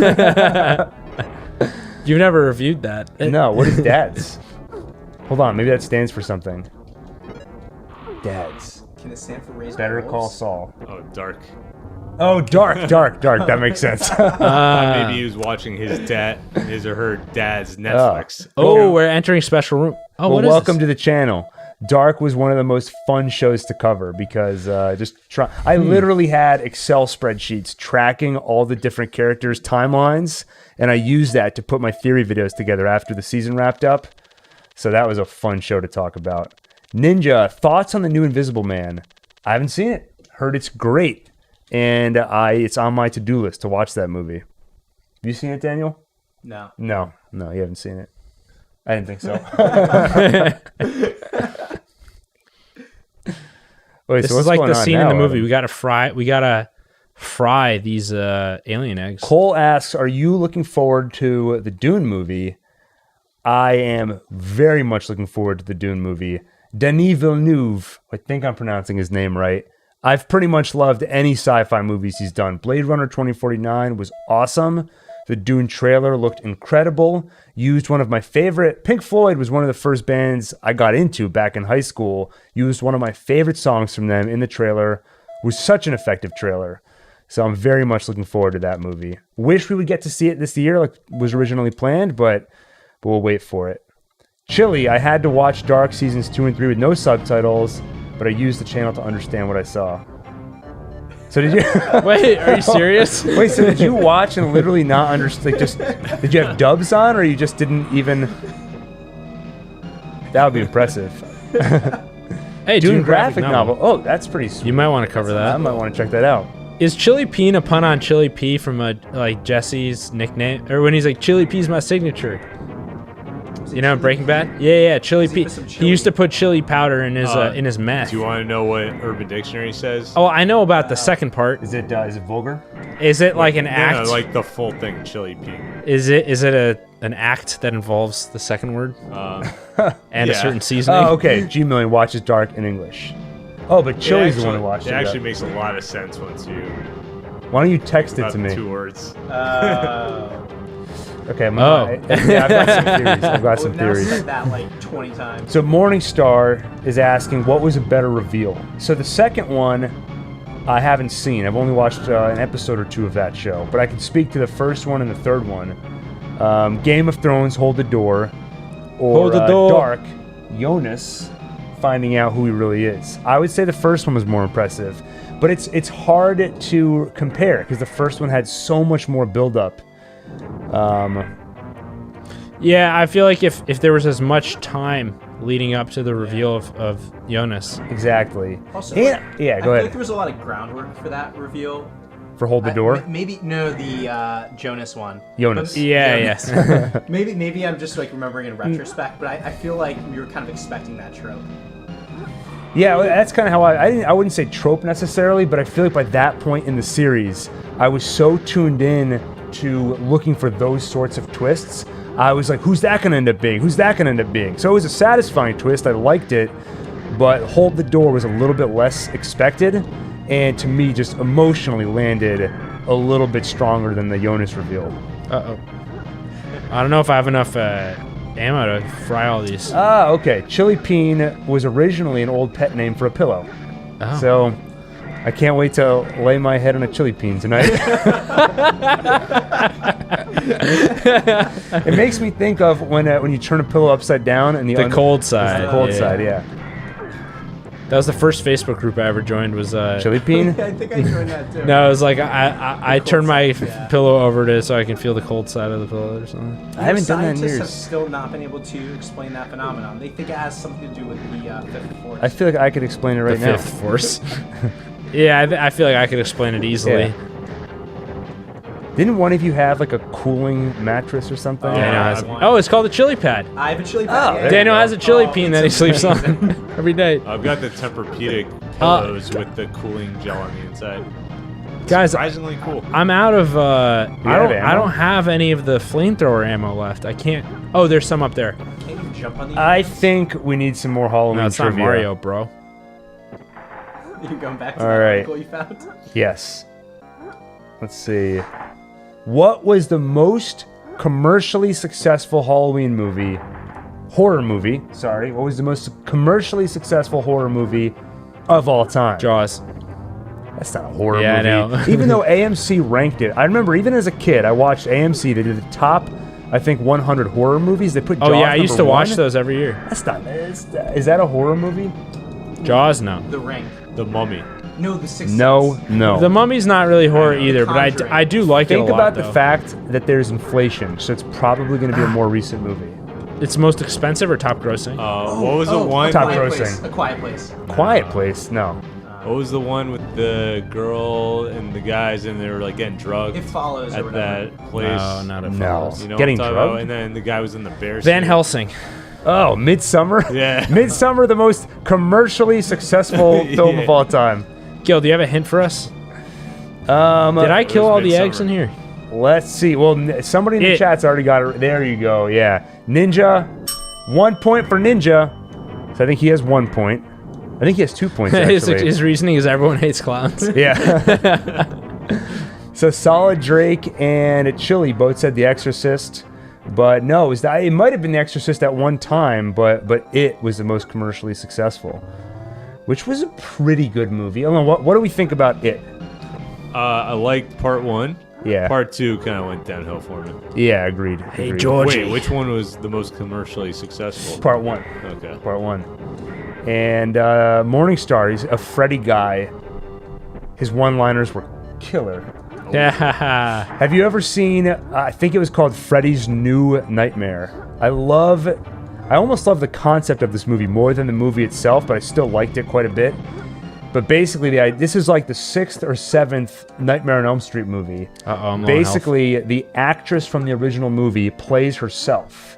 You've never reviewed that. No, what is Dads? Hold on, maybe that stands for something. Dads. Can it stand for Raised Better by Call Wolves? Saul. Oh, Dark. Oh, dark. That makes sense. Maybe he was watching his or her dad's Netflix. We're entering special room. Oh, well, what is welcome this? to the channel. Dark was one of the most fun shows to cover because I literally had Excel spreadsheets tracking all the different characters' timelines, and I used that to put my theory videos together after the season wrapped up. So that was a fun show to talk about. Ninja, thoughts on the new Invisible Man? I haven't seen it. Heard it's great, and it's on my to-do list to watch that movie. Have you seen it, Daniel? No. No, you haven't seen it. I didn't think so. Wait, This so is what's like going the on scene now, in the movie. Adam? We gotta fry these alien eggs. Cole asks, are you looking forward to the Dune movie? I am very much looking forward to the Dune movie. Denis Villeneuve, I think I'm pronouncing his name right. I've pretty much loved any sci-fi movies he's done. Blade Runner 2049 was awesome. The Dune trailer looked incredible. Used one of my favorite... Pink Floyd was one of the first bands I got into back in high school. Used one of my favorite songs from them in the trailer. It was such an effective trailer. So I'm very much looking forward to that movie. Wish we would get to see it this year like was originally planned, but we'll wait for it. Chili, I had to watch Dark Seasons 2 and 3 with no subtitles, but I used the channel to understand what I saw. So did you... Wait, are you serious? Wait, so did you watch and literally not understand? Like just did you have dubs on, or you just didn't even? That would be impressive. Hey, Dune graphic novel. Oh, that's pretty sweet. You might want to cover that. I might want to check that out. Is Chili Peen a pun on Chili P from like Jesse's nickname, or when he's like Chili P's my signature? You know, Breaking Bad. Yeah, Chili P. He used to put chili powder in his meth. Do you want to know what Urban Dictionary says? Oh, I know about the second part. Is it vulgar? Is it like an act? No, like the full thing, Chili P. Is it an act that involves the second word and a certain seasoning? Oh, okay. G Million watches Dark in English. Oh, but Chili's the one who watched it. It actually makes a lot of sense once you. Why don't you text it to me? 2 words. Okay. I've got some theories. I've got some theories. Said that like 20 times. So Morningstar is asking, what was a better reveal? So the second one, I haven't seen. I've only watched an episode or 2 of that show, but I can speak to the first one and the third one. Game of Thrones, Hold the Door, or Hold the Door. Dark, Jonas finding out who he really is. I would say the first one was more impressive, but it's hard to compare because the first one had so much more build-up. Yeah, I feel like if there was as much time leading up to the reveal of Jonas. Exactly. Also, Go I ahead. feel like there was a lot of groundwork for that reveal. For Hold the Door? Maybe no, the Jonas one. Jonas. But, Yeah. maybe I'm just like remembering in retrospect, but I feel like we were kind of expecting that trope. Yeah, that's kind of how I wouldn't say trope necessarily, but I feel like by that point in the series, I was so tuned in to looking for those sorts of twists. I was like, who's that going to end up being? Who's that going to end up being? So it was a satisfying twist. I liked it, but Hold the Door was a little bit less expected, and to me just emotionally landed a little bit stronger than the Jonas reveal. Uh-oh. I don't know if I have enough ammo to fry all these. Ah, okay. Chili Peen was originally an old pet name for a pillow. Oh. So I can't wait to lay my head on a chili peen tonight. It makes me think of when you turn a pillow upside down and The cold side. The cold side, yeah. That was the first Facebook group I ever joined. Was chili peen? I think I joined that too. No, it was like I turned my pillow over so I can feel the cold side of the pillow or something. I haven't done that in Scientists years. have still not been able to explain that phenomenon. They think it has something to do with the fifth force. I feel like I could explain it right The now. fifth force. Yeah, I feel like I could explain it easily. Yeah. Didn't one of you have like a cooling mattress or something? It's called a chili pad. I have a chili pad. there Daniel you go. has a chili peen that he sleeps on every night. I've got the Tempur-Pedic pillows with the cooling gel on the inside. It's Guys, surprisingly cool. I'm out of. I ammo? don't have any of the flamethrower ammo left. I can't. Oh, there's some up there. Can't you jump on these? I think we need some more Halloween No, it's not trivia. Mario, bro. You're going back to All that right. article you found? Yes. Let's see. What was the most commercially successful Halloween movie? Horror movie, sorry. What was the most commercially successful horror movie of all time? Jaws. That's not a horror Yeah, movie. I know. Even though AMC ranked it. I remember even as a kid, I watched AMC. They did the top, I think, 100 horror movies. They put Jaws Oh yeah, I used to watch one. those every year. That's not. Is that a horror movie? Jaws, no. The Ring. The Mummy. No, the Sixth No, Sense. no. The Mummy's not really horror The either, but Conjuring. I do like it a Think lot. about though. the fact that there's inflation, so it's probably going to be a more recent movie. It's most expensive or top grossing? What was the one? Top Quiet grossing. Place. A Quiet Place. Quiet Place, no. What was the one with the girl and the guys and they were like getting drugged It Follows or at whatever. that place? No, not a No. Falls. You know Getting what I'm talking about? drugged? And then the guy was in the bear Van suit. Helsing. Oh, Midsummer? Yeah. Midsummer, the most commercially successful film of all time. Gil, do you have a hint for us? Did I kill was all the Midsummer. eggs in here? Let's see. Well, somebody in the chat's already got it. There you go. Yeah. Ninja. 1 point for Ninja. So I think he has 1 point. I think he has 2 points, his, actually. his reasoning is everyone hates clowns. Yeah. So Solid Drake and Chili both said The Exorcist, but no, it might have been The Exorcist at one time, but it was the most commercially successful, which was a pretty good movie. I don't know, what do we think about it? I liked part 1. Yeah. Part 2 kind of went downhill for me. Yeah, agreed. Hey, agreed. George. Wait, which one was the most commercially successful? Part 1. Okay. Part 1. And Morningstar, he's a Freddy guy. His one-liners were killer. Yeah. Have you ever seen, I think it was called Freddy's New Nightmare. I almost love the concept of this movie more than the movie itself, but I still liked it quite a bit. But basically, this is like the 6th or 7th Nightmare on Elm Street movie. Basically, the actress from the original movie plays herself.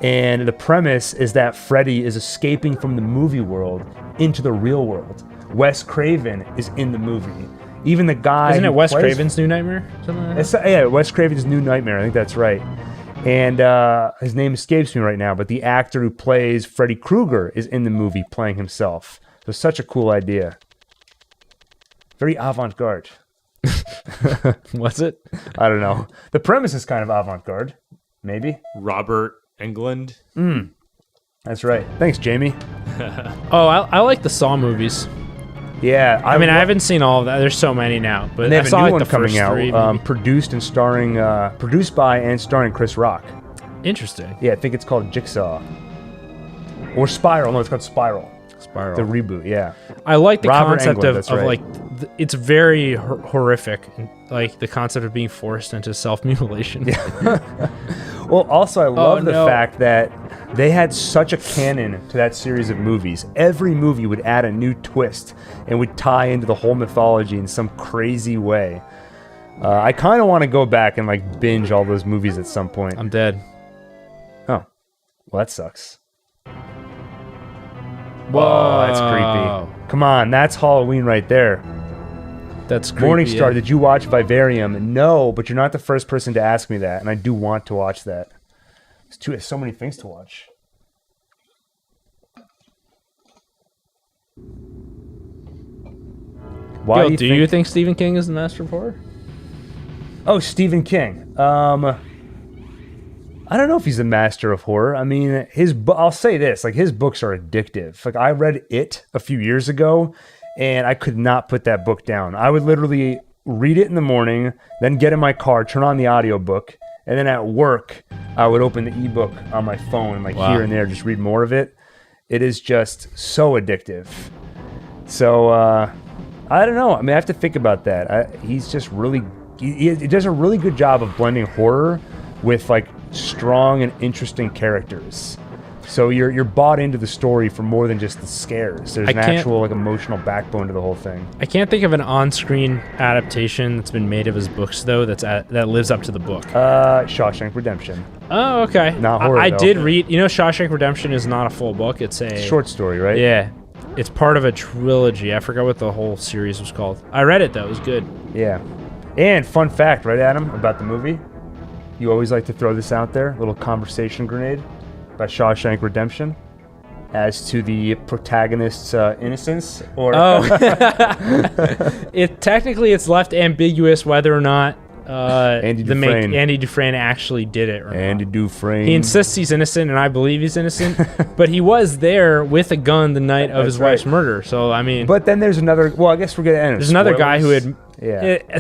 And the premise is that Freddy is escaping from the movie world into the real world. Wes Craven is in the movie. Even the guy... Isn't it Wes Craven's New Nightmare? Something like that? Yeah, Wes Craven's New Nightmare. I think that's right. And his name escapes me right now, but the actor who plays Freddy Krueger is in the movie playing himself. So such a cool idea. Very avant-garde. Was it? I don't know. The premise is kind of avant-garde. Maybe. Robert Englund. That's right. Thanks, Jamie. Oh, I like the Saw movies. Yeah. I mean, I haven't seen all of that. There's so many now, but They I have a saw new like one the coming first out. 3. Maybe. Produced by and starring Chris Rock. Interesting. Yeah, I think it's called Jigsaw. Or Spiral. No, it's called Spiral. Spiral. The reboot, yeah. I like the Robert concept Englund, of that's right. like, it's very horrific. Like the concept of being forced into self-mutilation. Well, also, I love the no. fact that they had such a canon to that series of movies. Every movie would add a new twist and would tie into the whole mythology in some crazy way. I kind of want to go back and like binge all those movies at some point. I'm dead. Oh, well, that sucks. Whoa. Oh, that's creepy. Come on, that's Halloween right there. That's creepy. Morningstar, did you watch Vivarium? No, but you're not the first person to ask me that, and I do want to watch that. There's so many things to watch. Why Yo, do you think Stephen King is the master of horror? Oh, Stephen King. I don't know if he's a master of horror. I mean, I'll say this, like his books are addictive. Like I read It a few years ago and I could not put that book down. I would literally read it in the morning, then get in my car, turn on the audiobook, and then at work, I would open the ebook on my phone, like here and there, just read more of it. It is just so addictive. So, I don't know. I mean, I have to think about that. He's just really, he does a really good job of blending horror with like strong and interesting characters. So you're bought into the story for more than just the scares. There's an actual like emotional backbone to the whole thing. I can't think of an on-screen adaptation that's been made of his books though that lives up to the book. Shawshank Redemption. Oh, okay. Not horror, I though. did read. You know, Shawshank Redemption is not a full book. It's a Short story, right? Yeah, it's part of a trilogy. I forgot what the whole series was called. I read it though. It was good. Yeah. And fun fact, right, Adam, about the movie? You always like to throw this out there, little conversation grenade about Shawshank Redemption as to the protagonist's innocence, or It's left ambiguous whether or not Andy Dufresne. Andy Dufresne actually did it or not. Andy Dufresne. He insists he's innocent, and I believe he's innocent, but he was there with a gun the night of his wife's murder. So I mean, But then there's another. Well, I guess we're gonna end. there's another guy who had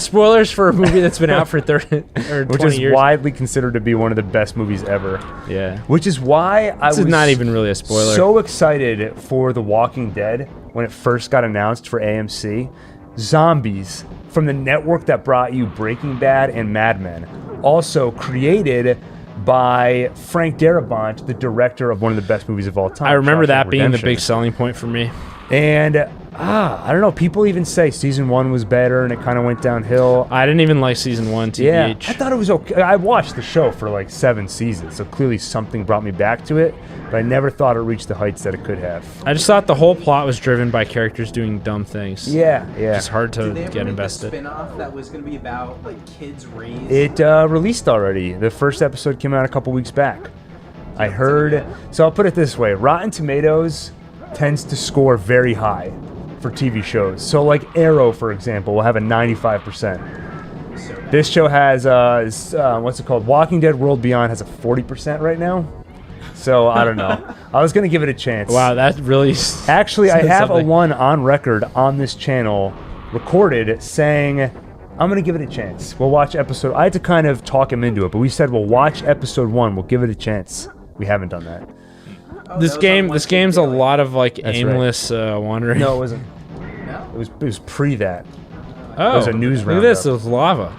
spoilers for a movie that's been out for 30 or 20 which is years. widely considered to be one of the best movies ever. Yeah, Which is why I this was is not even really a spoiler. so excited for The Walking Dead when it first got announced for AMC. Zombies from the network that brought you Breaking Bad and Mad Men, also created by Frank Darabont, the director of one of the best movies of all time. I remember Shawshank that being the Redemption. big selling point for me. And I don't know. People even say season 1 was better, and it kind of went downhill. I didn't even like season 1. TBH. Yeah, I thought it was okay. I watched the show for like 7 seasons, so clearly something brought me back to it. But I never thought it reached the heights that it could have. I just thought the whole plot was driven by characters doing dumb things. Yeah. It's hard to Did they ever get make invested. a spin-off that was going to be about like kids raised? It released already. The first episode came out a couple weeks back. I heard. So I'll put it this way: Rotten Tomatoes tends to score very high for TV shows. So like Arrow, for example, will have a 95%. This show has, what's it called? Walking Dead World Beyond has a 40% right now. So I don't know. I was going to give it a chance. Wow, that really... Actually, I have something. a one on record on this channel recorded saying, I'm going to give it a chance. We'll watch episode... I had to kind of talk him into it, but we said we'll watch episode 1. We'll give it a chance. We haven't done that. This game's a lot of like aimless wandering. No, it wasn't. No? It was pre that. Oh, it was a news look at this. roundup. There's lava.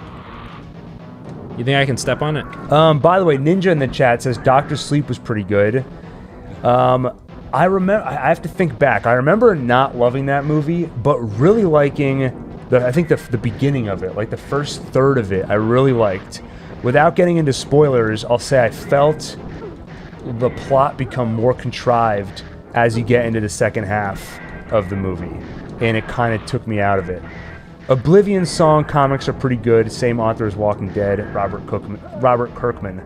You think I can step on it? By the way, Ninja in the chat says Doctor Sleep was pretty good. I remember. I have to think back. I remember not loving that movie, but really liking I think the beginning of it, like the first third of it, I really liked. Without getting into spoilers, I'll say I felt the plot become more contrived as you get into the second half of the movie, and it kind of took me out of it. Oblivion Song comics are pretty good. Same author as Walking Dead, Robert Kirkman.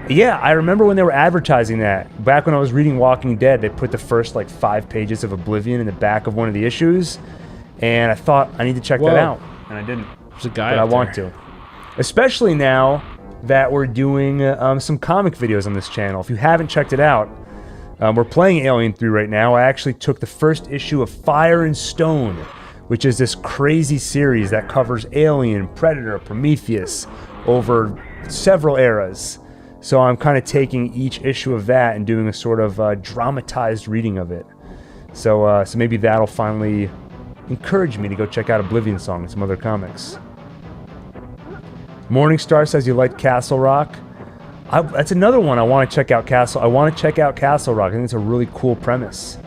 Yeah, I remember when they were advertising that. Back when I was reading Walking Dead, they put the first like 5 pages of Oblivion in the back of one of the issues, and I thought I need to check that out, and I didn't. There's a guy But I up want there. to. Especially now that we're doing some comic videos on this channel. If you haven't checked it out, we're playing Alien 3 right now. I actually took the first issue of Fire and Stone, which is this crazy series that covers Alien, Predator, Prometheus over several eras. So I'm kind of taking each issue of that and doing a sort of dramatized reading of it. So maybe that'll finally encourage me to go check out Oblivion Song and some other comics. Morningstar says you liked Castle Rock. That's another one I want to check out. I want to check out Castle Rock. I think it's a really cool premise.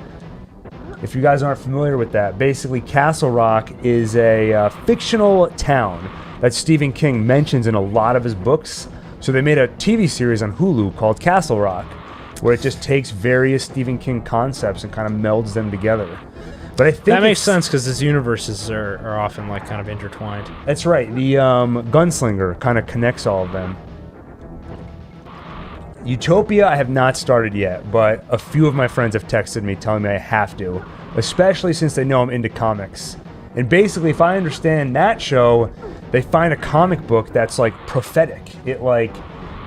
If you guys aren't familiar with that, basically Castle Rock is a fictional town that Stephen King mentions in a lot of his books. So they made a TV series on Hulu called Castle Rock, where it just takes various Stephen King concepts and kind of melds them together. But I think that makes sense because his universes are often like kind of intertwined. That's right. The Gunslinger kind of connects all of them. Utopia I have not started yet, but a few of my friends have texted me telling me I have to, especially since they know I'm into comics. And basically, if I understand that show, they find a comic book that's like prophetic. It like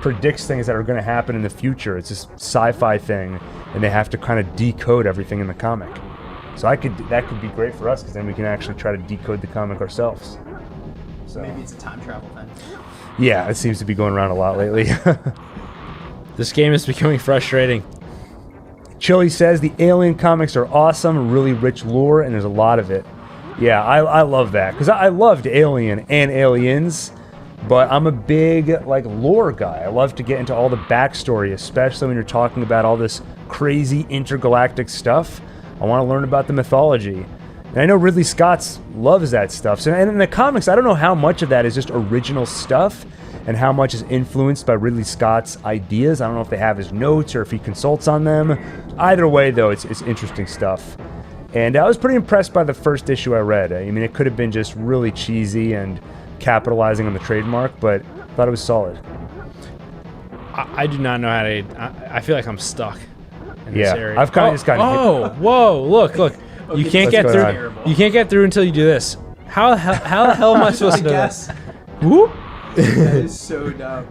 predicts things that are going to happen in the future. It's this sci-fi thing, and they have to kind of decode everything in the comic. So that could be great for us because then we can actually try to decode the comic ourselves. So Maybe it's a time travel thing. yeah, it seems to be going around a lot lately. This game is becoming frustrating. Chili says the Alien comics are awesome, really rich lore, and there's a lot of it. Yeah, I love that because I loved Alien and Aliens, but I'm a big like lore guy. I love to get into all the backstory, especially when you're talking about all this crazy intergalactic stuff. I want to learn about the mythology. And I know Ridley Scott loves that stuff. So, and in the comics, I don't know how much of that is just original stuff and how much is influenced by Ridley Scott's ideas. I don't know if they have his notes or if he consults on them. Either way, though, it's interesting stuff. And I was pretty impressed by the first issue I read. I mean, it could have been just really cheesy and capitalizing on the trademark, but I thought it was solid. I do not know how to... I feel like I'm stuck in this area. I've kind of just gotten hit. Whoa, look. You can't get What's through. going You can't get through until you do this. How the hell am I supposed to do guess. this? Whoop. That is so dumb.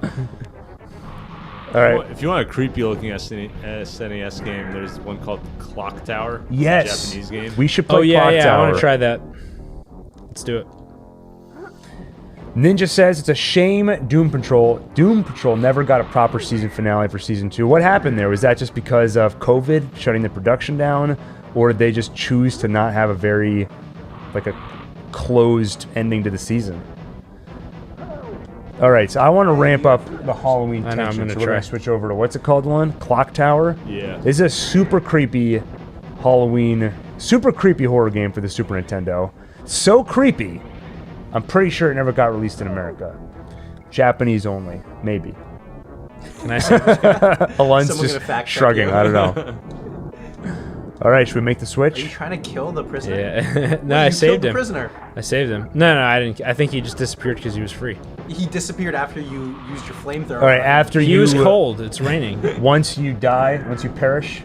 All right. If you want a creepy looking SNES game, there's one called Clock Tower. Yes. Japanese game. We should play Oh yeah, Clock I Tower. want to try that. Let's do it. Ninja says it's a shame Doom Patrol never got a proper season finale for season 2. What happened there? Was that just because of COVID shutting the production down, or did they just choose to not have a very like a closed ending to the season? All right, so I want to ramp up the Halloween I know, I'm tension. gonna So we're try. going to switch over to what's it called? Clock Tower. Yeah. This is a super creepy super creepy horror game for the Super Nintendo. So creepy, I'm pretty sure it never got released in America. Japanese only, maybe. Can I say? Alon's Someone just gonna fact check shrugging. you. I don't know. All right, should we make the Are you switch? trying to kill the prisoner? Yeah. No, Wait, I you saved killed the him. prisoner. I saved him. No, I didn't. I think he just disappeared because he was free. He disappeared after you used your flamethrower. All right, after He you was cold. It's raining. once you die, once you perish,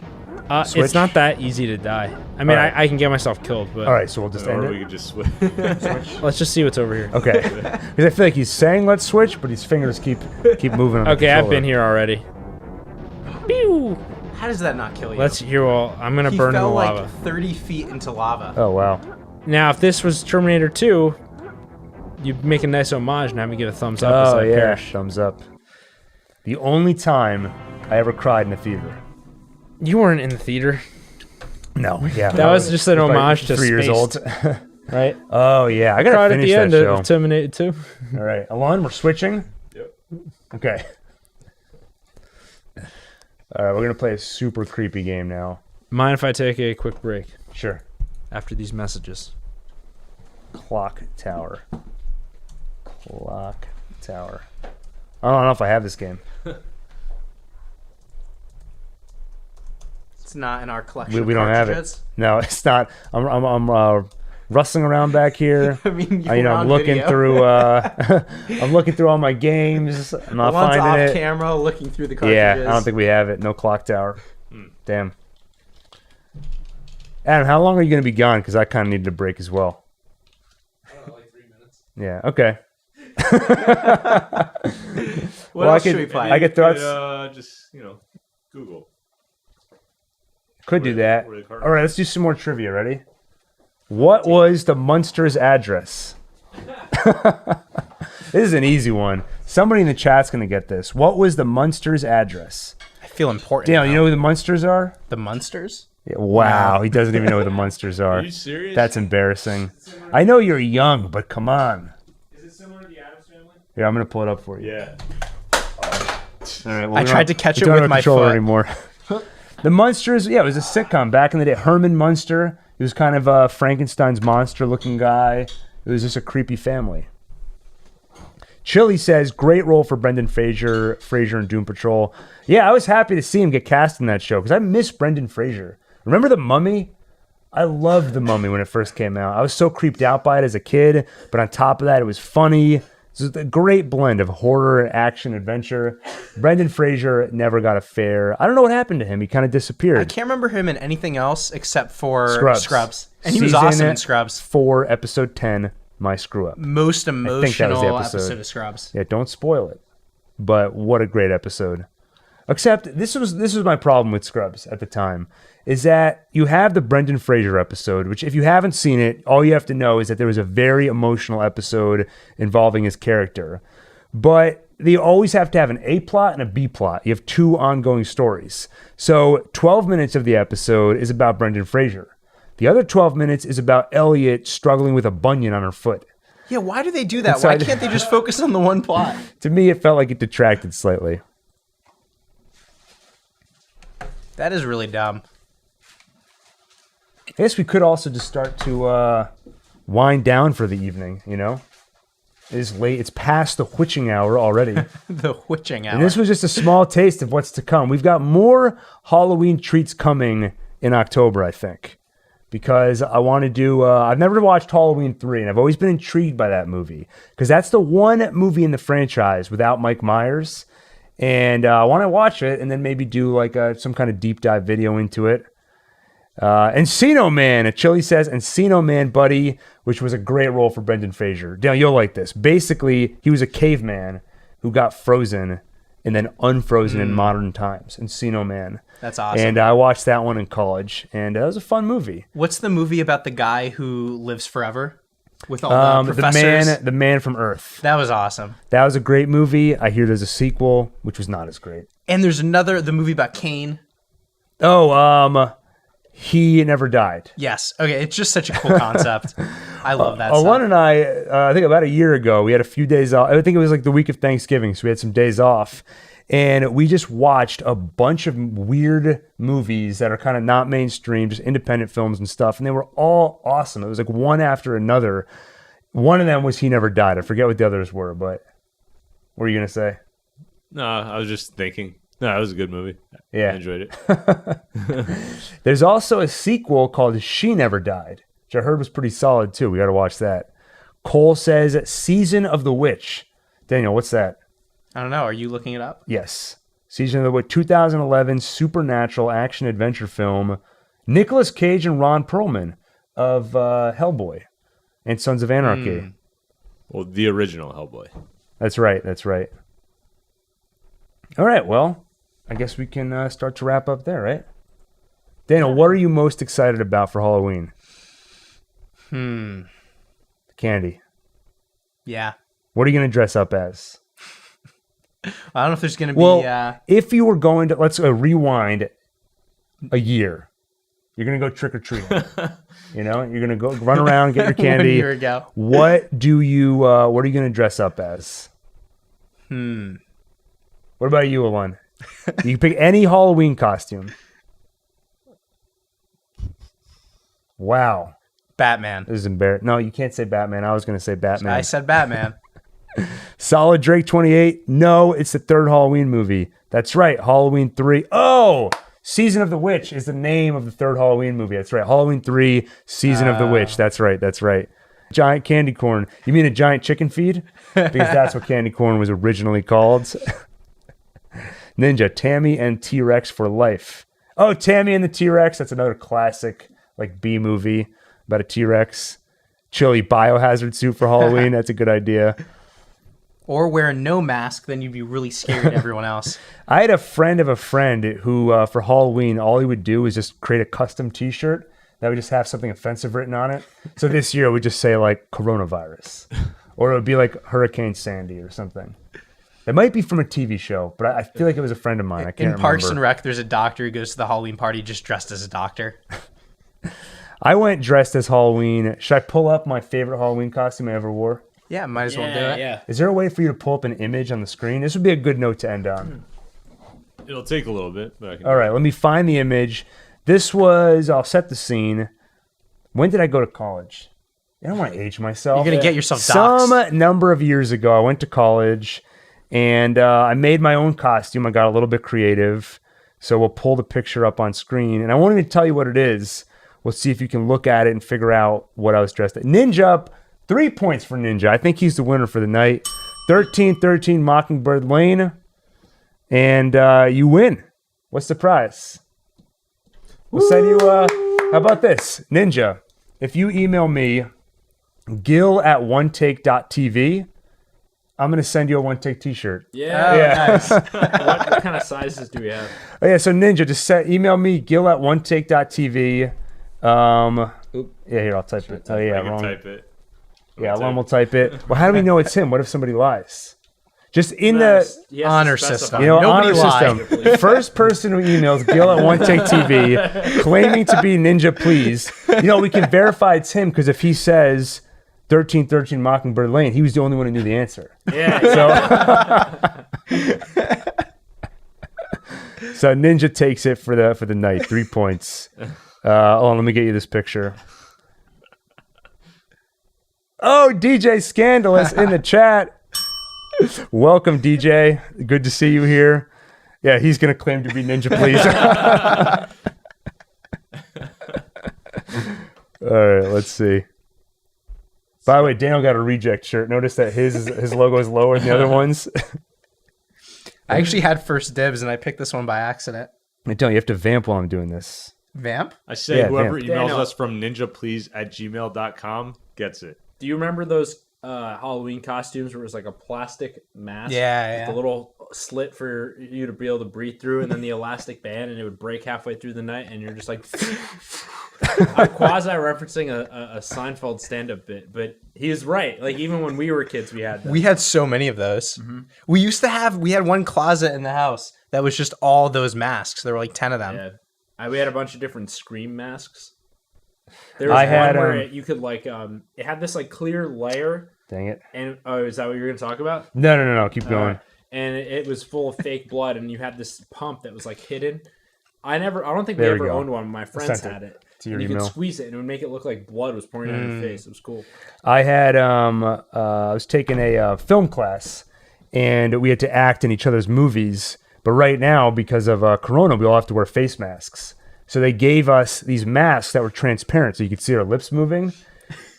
Switch? It's not that easy to die. I mean, Alright. I can get myself killed, but All right, so we'll just end Or we it. could just switch. let's just see what's over here. Okay. Because I feel like he's saying let's switch, but his fingers keep moving on the Okay, I've controller. been here already. Pew! How does that not kill you? Let's here. Well, I'm gonna he burn in the fell lava. like 30 feet into lava. Oh, wow. Now, if this was Terminator 2, you'd make a nice homage and have me give a thumbs up as Oh, I yeah. perish. Thumbs up. The only time I ever cried in a theater. You weren't in the theater, No, yeah. That was just an I was probably homage to 3 years Spaced. old. right? Oh, yeah. I got to Cried at finish the that end show. of Terminator 2. All right. Alon, we're switching? Yep. Okay. All right, we're going to play a super creepy game now. Mind if I take a quick break Sure. after these messages? Clock Tower. Clock Tower. I don't know if I have this game. It's not in our collection. We of don't have it. cartridges. No, it's not. I'm rustling around back here. I mean, I'm looking through. I'm looking through all my games. I'm not One's off finding it. camera looking through the cartridges. Yeah, I don't think we have it. No Clock Tower. Damn. Adam, how long are you going to be gone? Because I kind of needed a break as well. Like 3 minutes. Yeah. Okay. What else should we play? I could throw out. Just Google. Could do that. where the card All right, let's do some more trivia. Ready? What was the Munster's address? This is an easy one. Somebody in the chat's going to get this. What was the Munster's address? I feel important. Daniel, now. you know who the Munsters are? the Munsters? Yeah, wow, he doesn't even know who the Munsters are. Are you serious? That's embarrassing. I know you're young, but come on. Is it similar to the Addams Family? Here, I'm going to pull it up for you. Yeah. All right, well, I we tried don't- to catch we it don't with have a my controller foot. anymore. The Munsters, yeah, it was a sitcom back in the day. Herman Munster, he was kind of a Frankenstein's monster-looking guy. It was just a creepy family. Chili says, great role for Brendan Fraser in Doom Patrol. Yeah, I was happy to see him get cast in that show because I miss Brendan Fraser. Remember The Mummy? I loved The Mummy when it first came out. I was so creeped out by it as a kid, but on top of that, it was funny. It was a great blend of horror and action adventure. Brendan Fraser never got a fair. I don't know what happened to him. He kind of disappeared. I can't remember him in anything else except for Scrubs. And he was Season awesome in Scrubs. 4, episode 10, My Screw Up. Most think that was emotional the episode. episode of Scrubs. Yeah, don't spoil it. But what a great episode. Except this was my problem with Scrubs at the time, is that you have the Brendan Fraser episode, which if you haven't seen it, all you have to know is that there was a very emotional episode involving his character. But they always have to have an A plot and a B plot. You have 2 ongoing stories. So 12 minutes of the episode is about Brendan Fraser. The other 12 minutes is about Elliot struggling with a bunion on her foot. Yeah, why do they do that? Inside- Why can't they just focus on the one plot? To me, it felt like it detracted slightly. That is really dumb. I guess we could also just start to wind down for the evening, you know? It is late. It's past the witching hour already. The witching hour. And this was just a small taste of what's to come. We've got more Halloween treats coming in October, I think. Because I want to do... I've never watched Halloween 3, and I've always been intrigued by that movie. Because that's the one movie in the franchise without Mike Myers. And I want to watch it and then maybe do like some kind of deep dive video into it. Encino Man, Chili says, Encino Man, buddy, which was a great role for Brendan Fraser. Daniel, you'll like this. Basically, he was a caveman who got frozen and then unfrozen in modern times. Encino Man. That's awesome. And I watched that one in college, and that was a fun movie. What's the movie about the guy who lives forever? With all the professors? the man from Earth. That was awesome. That was a great movie. I hear there's a sequel, which was not as great. And there's the movie about Cain. Oh, He Never Died. Yes. Okay, it's just such a cool concept. I love that Alon stuff. and I think about a year ago, we had a few days off. I think it was like the week of Thanksgiving, so we had some days off. And we just watched a bunch of weird movies that are kind of not mainstream, just independent films and stuff. And they were all awesome. It was like one after another. One of them was He Never Died. I forget what the others were, but what were you going to say? No, I was just thinking. No, it was a good movie. Yeah. I enjoyed it. There's also a sequel called She Never Died, which I heard was pretty solid too. We got to watch that. Cole says Season of the Witch. Daniel, what's that? I don't know. Are you looking it up? Yes. Season of the Witch, 2011 supernatural action adventure film. Nicolas Cage and Ron Perlman of Hellboy and Sons of Anarchy. Well, the original Hellboy. That's right. All right, well, I guess we can start to wrap up there, right? Daniel, what are you most excited about for Halloween? Candy. Yeah. What are you going to dress up as? I don't know if there's going to be... if you were going to, let's rewind a year. You're going to go trick-or-treating. You're going to go run around, get your candy. A year ago. What are you going to dress up as? What about you, Alon? You can pick any Halloween costume. Wow. Batman. This is embarrassing. No, you can't say Batman. I was going to say Batman. I said Batman. Solid Drake 28. No, it's the third Halloween movie. That's right. Halloween 3. Oh, Season of the Witch is the name of the third Halloween movie. That's right. Halloween 3, Season of the Witch. That's right. Giant candy corn. You mean a giant chicken feed? Because that's what candy corn was originally called. Ninja, Tammy and T-Rex for life. Oh, Tammy and the T-Rex. That's another classic B movie about a T-Rex. Chili biohazard suit for Halloween. That's a good idea. Or wear no mask, then you'd be really scared of everyone else. I had a friend of a friend who, for Halloween, all he would do is just create a custom T-shirt that would just have something offensive written on it. So this year, we'd just say, coronavirus. Or it would be Hurricane Sandy or something. It might be from a TV show, but I feel like it was a friend of mine. I can't remember. In Parks and Rec, there's a doctor who goes to the Halloween party just dressed as a doctor. I went dressed as Halloween. Should I pull up my favorite Halloween costume I ever wore? Yeah, might as well do it. Yeah. Is there a way for you to pull up an image on the screen? This would be a good note to end on. It'll take a little bit, but I can. All right, let me find the image. This was, I'll set the scene. When did I go to college? I don't want to age myself. You're going to get yourself Some doxxed. number of years ago, I went to college, and I made my own costume. I got a little bit creative, so we'll pull the picture up on screen. And I won't even tell you what it is. We'll see if you can look at it and figure out what I was dressed as. Ninja, 3 points for Ninja. I think he's the winner for the night. 1313 Mockingbird Lane. And you win. What's the prize? We'll send you, how about this? Ninja, if you email me, gil@onetake.tv, I'm going to send you a One Take t-shirt. Yeah. Nice. What kind of sizes do we have? Oh, yeah, so Ninja, just email me, gil@onetake.tv. Yeah, here, I'll type it. Oh, yeah, I can wrong. type it. Yeah, Alon will type it. Well, how do we know it's him? What if somebody lies? Just in the Honor system. honor Nobody lie. system. First person who emails gil@onetake.tv claiming to be Ninja, please. We can verify it's him because if he says 1313 Mockingbird Lane, he was the only one who knew the answer. Yeah. So Ninja takes it for the night. 3 points. Hold on, let me get you this picture. Oh, DJ Scandalous in the chat. Welcome, DJ. Good to see you here. Yeah, he's going to claim to be Ninja, please. All right, let's see. By the way, Daniel got a reject shirt. Notice that his logo is lower than the other ones. I actually had first dibs, and I picked this one by accident. You have to vamp while I'm doing this. Vamp? I say Yeah, whoever damn. emails Daniel. us from ninjaplease@gmail.com gets it. Do you remember those Halloween costumes where it was like a plastic mask? Yeah. With a little slit for you to be able to breathe through, and then the elastic band, and it would break halfway through the night, and you're just like... I'm quasi-referencing a Seinfeld stand-up bit, but he was right. Even when we were kids, we had them. We had so many of those. Mm-hmm. We had one closet in the house that was just all those masks. There were 10 of them. Yeah. We had a bunch of different Scream masks. There was I had, one where you could it had this clear layer. Dang it. And is that what you're going to talk about? No. Keep going. And it was full of fake blood, and you had this pump that was hidden. I don't think we There we ever go. owned one. My friends sent had it. to your And you email. could squeeze it, and it would make it look like blood was pouring out of your face. It was cool. I had I was taking a film class, and we had to act in each other's movies. But right now, because of Corona, we all have to wear face masks. So they gave us these masks that were transparent, so you could see our lips moving.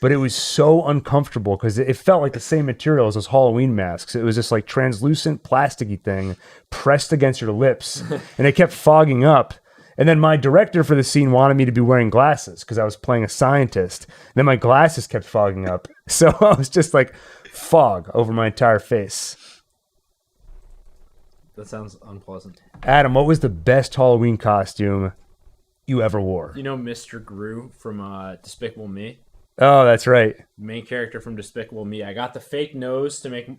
but it was so uncomfortable because it felt like the same material as those Halloween masks. It was this like translucent plasticky thing pressed against your lips, and it kept fogging up. And then my director for the scene wanted me to be wearing glasses because I was playing a scientist. And then my glasses kept fogging up. So I was just like fog over my entire face. That sounds unpleasant. Adam, what was the best Halloween costume you ever wore? You know Mr. Gru from Despicable Me? Oh, that's right. Main character from Despicable Me. I got the fake nose to make,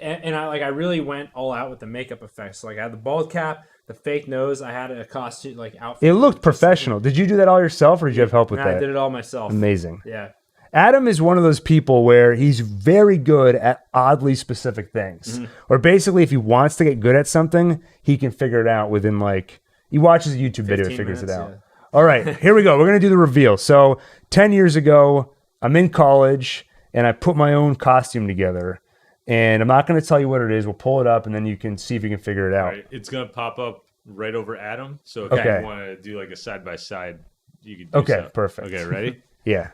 and I really went all out with the makeup effects. Like I had the bald cap, the fake nose. I had a costume like outfit. It looked professional. Did you do that all yourself, or did you have help with that? I did it all myself. Amazing. Yeah. Adam is one of those people where he's very good at oddly specific things. Or basically, if he wants to get good at something, he can figure it out within like, he watches a YouTube video and figures it out. Yeah. All right, here we go. We're going to do the reveal. So 10 years ago, I'm in college and I put my own costume together. And I'm not going to tell you what it is. We'll pull it up and then you can see if you can figure it out. Right. It's going to pop up right over Adam. So if Okay. you want to do like a side by side, you can do Okay, so. perfect. Okay, ready? Yeah.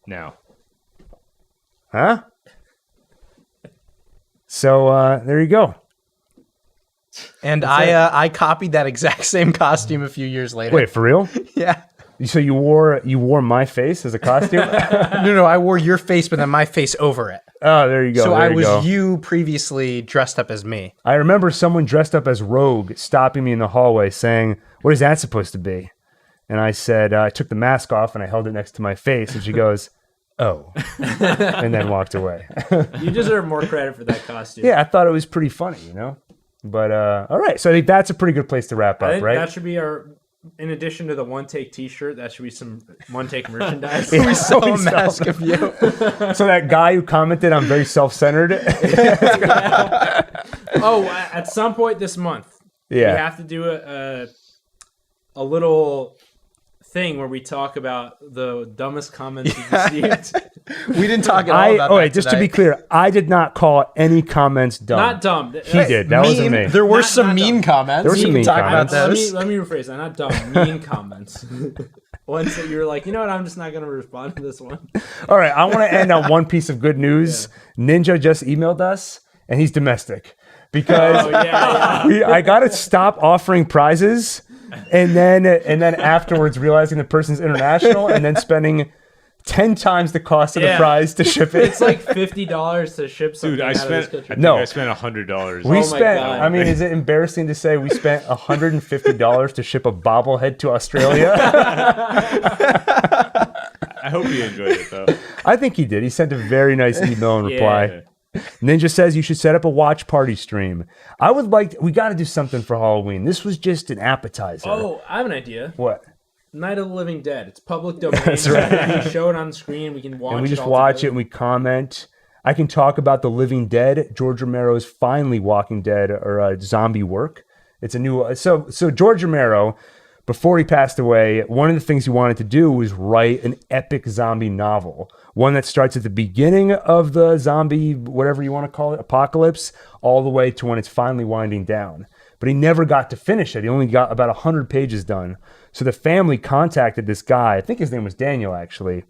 Now. Huh? So there you go. And I copied that exact same costume a few years later. Wait, for real? Yeah. So you wore my face as a costume? No, I wore your face, but then my face over it. Oh, there you go. So there I you was go. you previously dressed up as me. I remember someone dressed up as Rogue stopping me in the hallway saying, "What is that supposed to be?" And I said, I took the mask off and I held it next to my face. And she goes, "Oh," and then walked away. You deserve more credit for that costume. Yeah, I thought it was pretty funny, you know? But all right, so I think that's a pretty good place to wrap I up, think right? that should be our. In addition to the OneTake T-shirt, that should be some OneTake merchandise. We saw a mask of you. So that guy who commented, "I'm very self-centered." Oh, at some point this month, Yeah. we have to do a little thing where we talk about the dumbest comments we've received. We didn't talk at all about that Wait, just to be today. clear, I did not call any comments dumb. Not dumb. He did. That wasn't me. There were Not- some not mean dumb. comments. There were some We can mean talk comments. about those. Let me rephrase that. Not dumb. Mean comments. Ones that you were like, you know what? I'm just not going to respond to this one. All right, I want to end on one piece of good news. Ninja just emailed us, and he's domestic because Oh yeah. I got to stop offering prizes, and then afterwards realizing the person's international, and then spending 10 times the cost of the Yeah. prize to ship it. It's like $50 to ship something Dude, I out of this spent country. No. I spent $100. We my spent. God. I mean, is it embarrassing to say we spent $150 to ship a bobblehead to Australia? I hope you enjoyed it though. I think he did. He sent a very nice email in reply. Yeah. Ninja says you should set up a watch party stream. I would like. We got to do something for Halloween. This was just an appetizer. Oh, I have an idea. What? Night of the Living Dead. It's public domain. That's right. We can show it on the screen. We can watch it. And we just all watch it together. and we comment. I can talk about The Living Dead. George Romero's finally Walking Dead or zombie work. It's a new. So George Romero, before he passed away, one of the things he wanted to do was write an epic zombie novel. One that starts at the beginning of the zombie, whatever you want to call it, apocalypse, all the way to when it's finally winding down. But he never got to finish it. He only got about 100 pages done. So the family contacted this guy, I think his name was Daniel actually,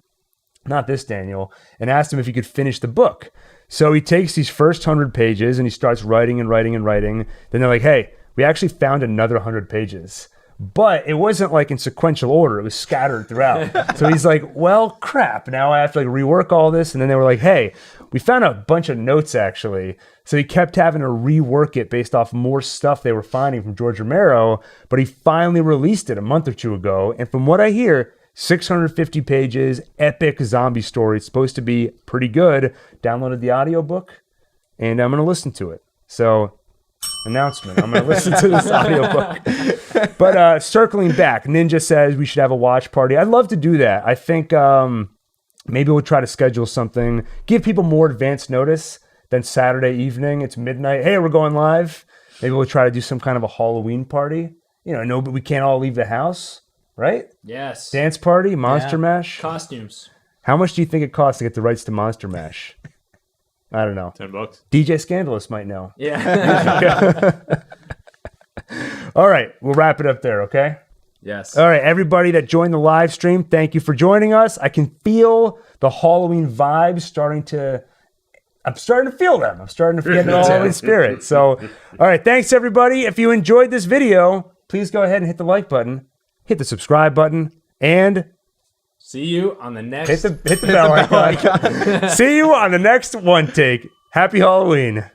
not this Daniel, and asked him if he could finish the book. So he takes these first 100 pages and he starts writing and writing and writing. Then they're like, hey, we actually found another 100 pages. But it wasn't like in sequential order. It was scattered throughout. So he's like, well, crap. Now I have to like rework all this. And then they were like, hey, we found a bunch of notes actually. So he kept having to rework it based off more stuff they were finding from George Romero. But he finally released it a month or two ago. And from what I hear, 650 pages, epic zombie story. It's supposed to be pretty good. Downloaded the audiobook and I'm going to listen to it. So announcement. I'm going to listen to this audiobook. But circling back, Ninja says we should have a watch party. I'd love to do that. I think maybe we'll try to schedule something, give people more advance notice than Saturday evening. It's midnight. Hey, we're going live. Maybe we'll try to do some kind of a Halloween party. You know, no, but we can't all leave the house, right? Yes. Dance party, Monster Yeah. Mash. Costumes. How much do you think it costs to get the rights to Monster Mash? I don't know. $10. DJ Scandalous might know. Yeah. All right, we'll wrap it up there, okay? Yes. All right, everybody that joined the live stream, thank you for joining us. I can feel the Halloween vibes starting to. I'm starting to feel them. I'm starting to get the Halloween spirit. So, all right, thanks everybody. If you enjoyed this video, please go ahead and hit the like button, hit the subscribe button, and See you on the next. hit the bell icon. See you on the next One Take. Happy Halloween.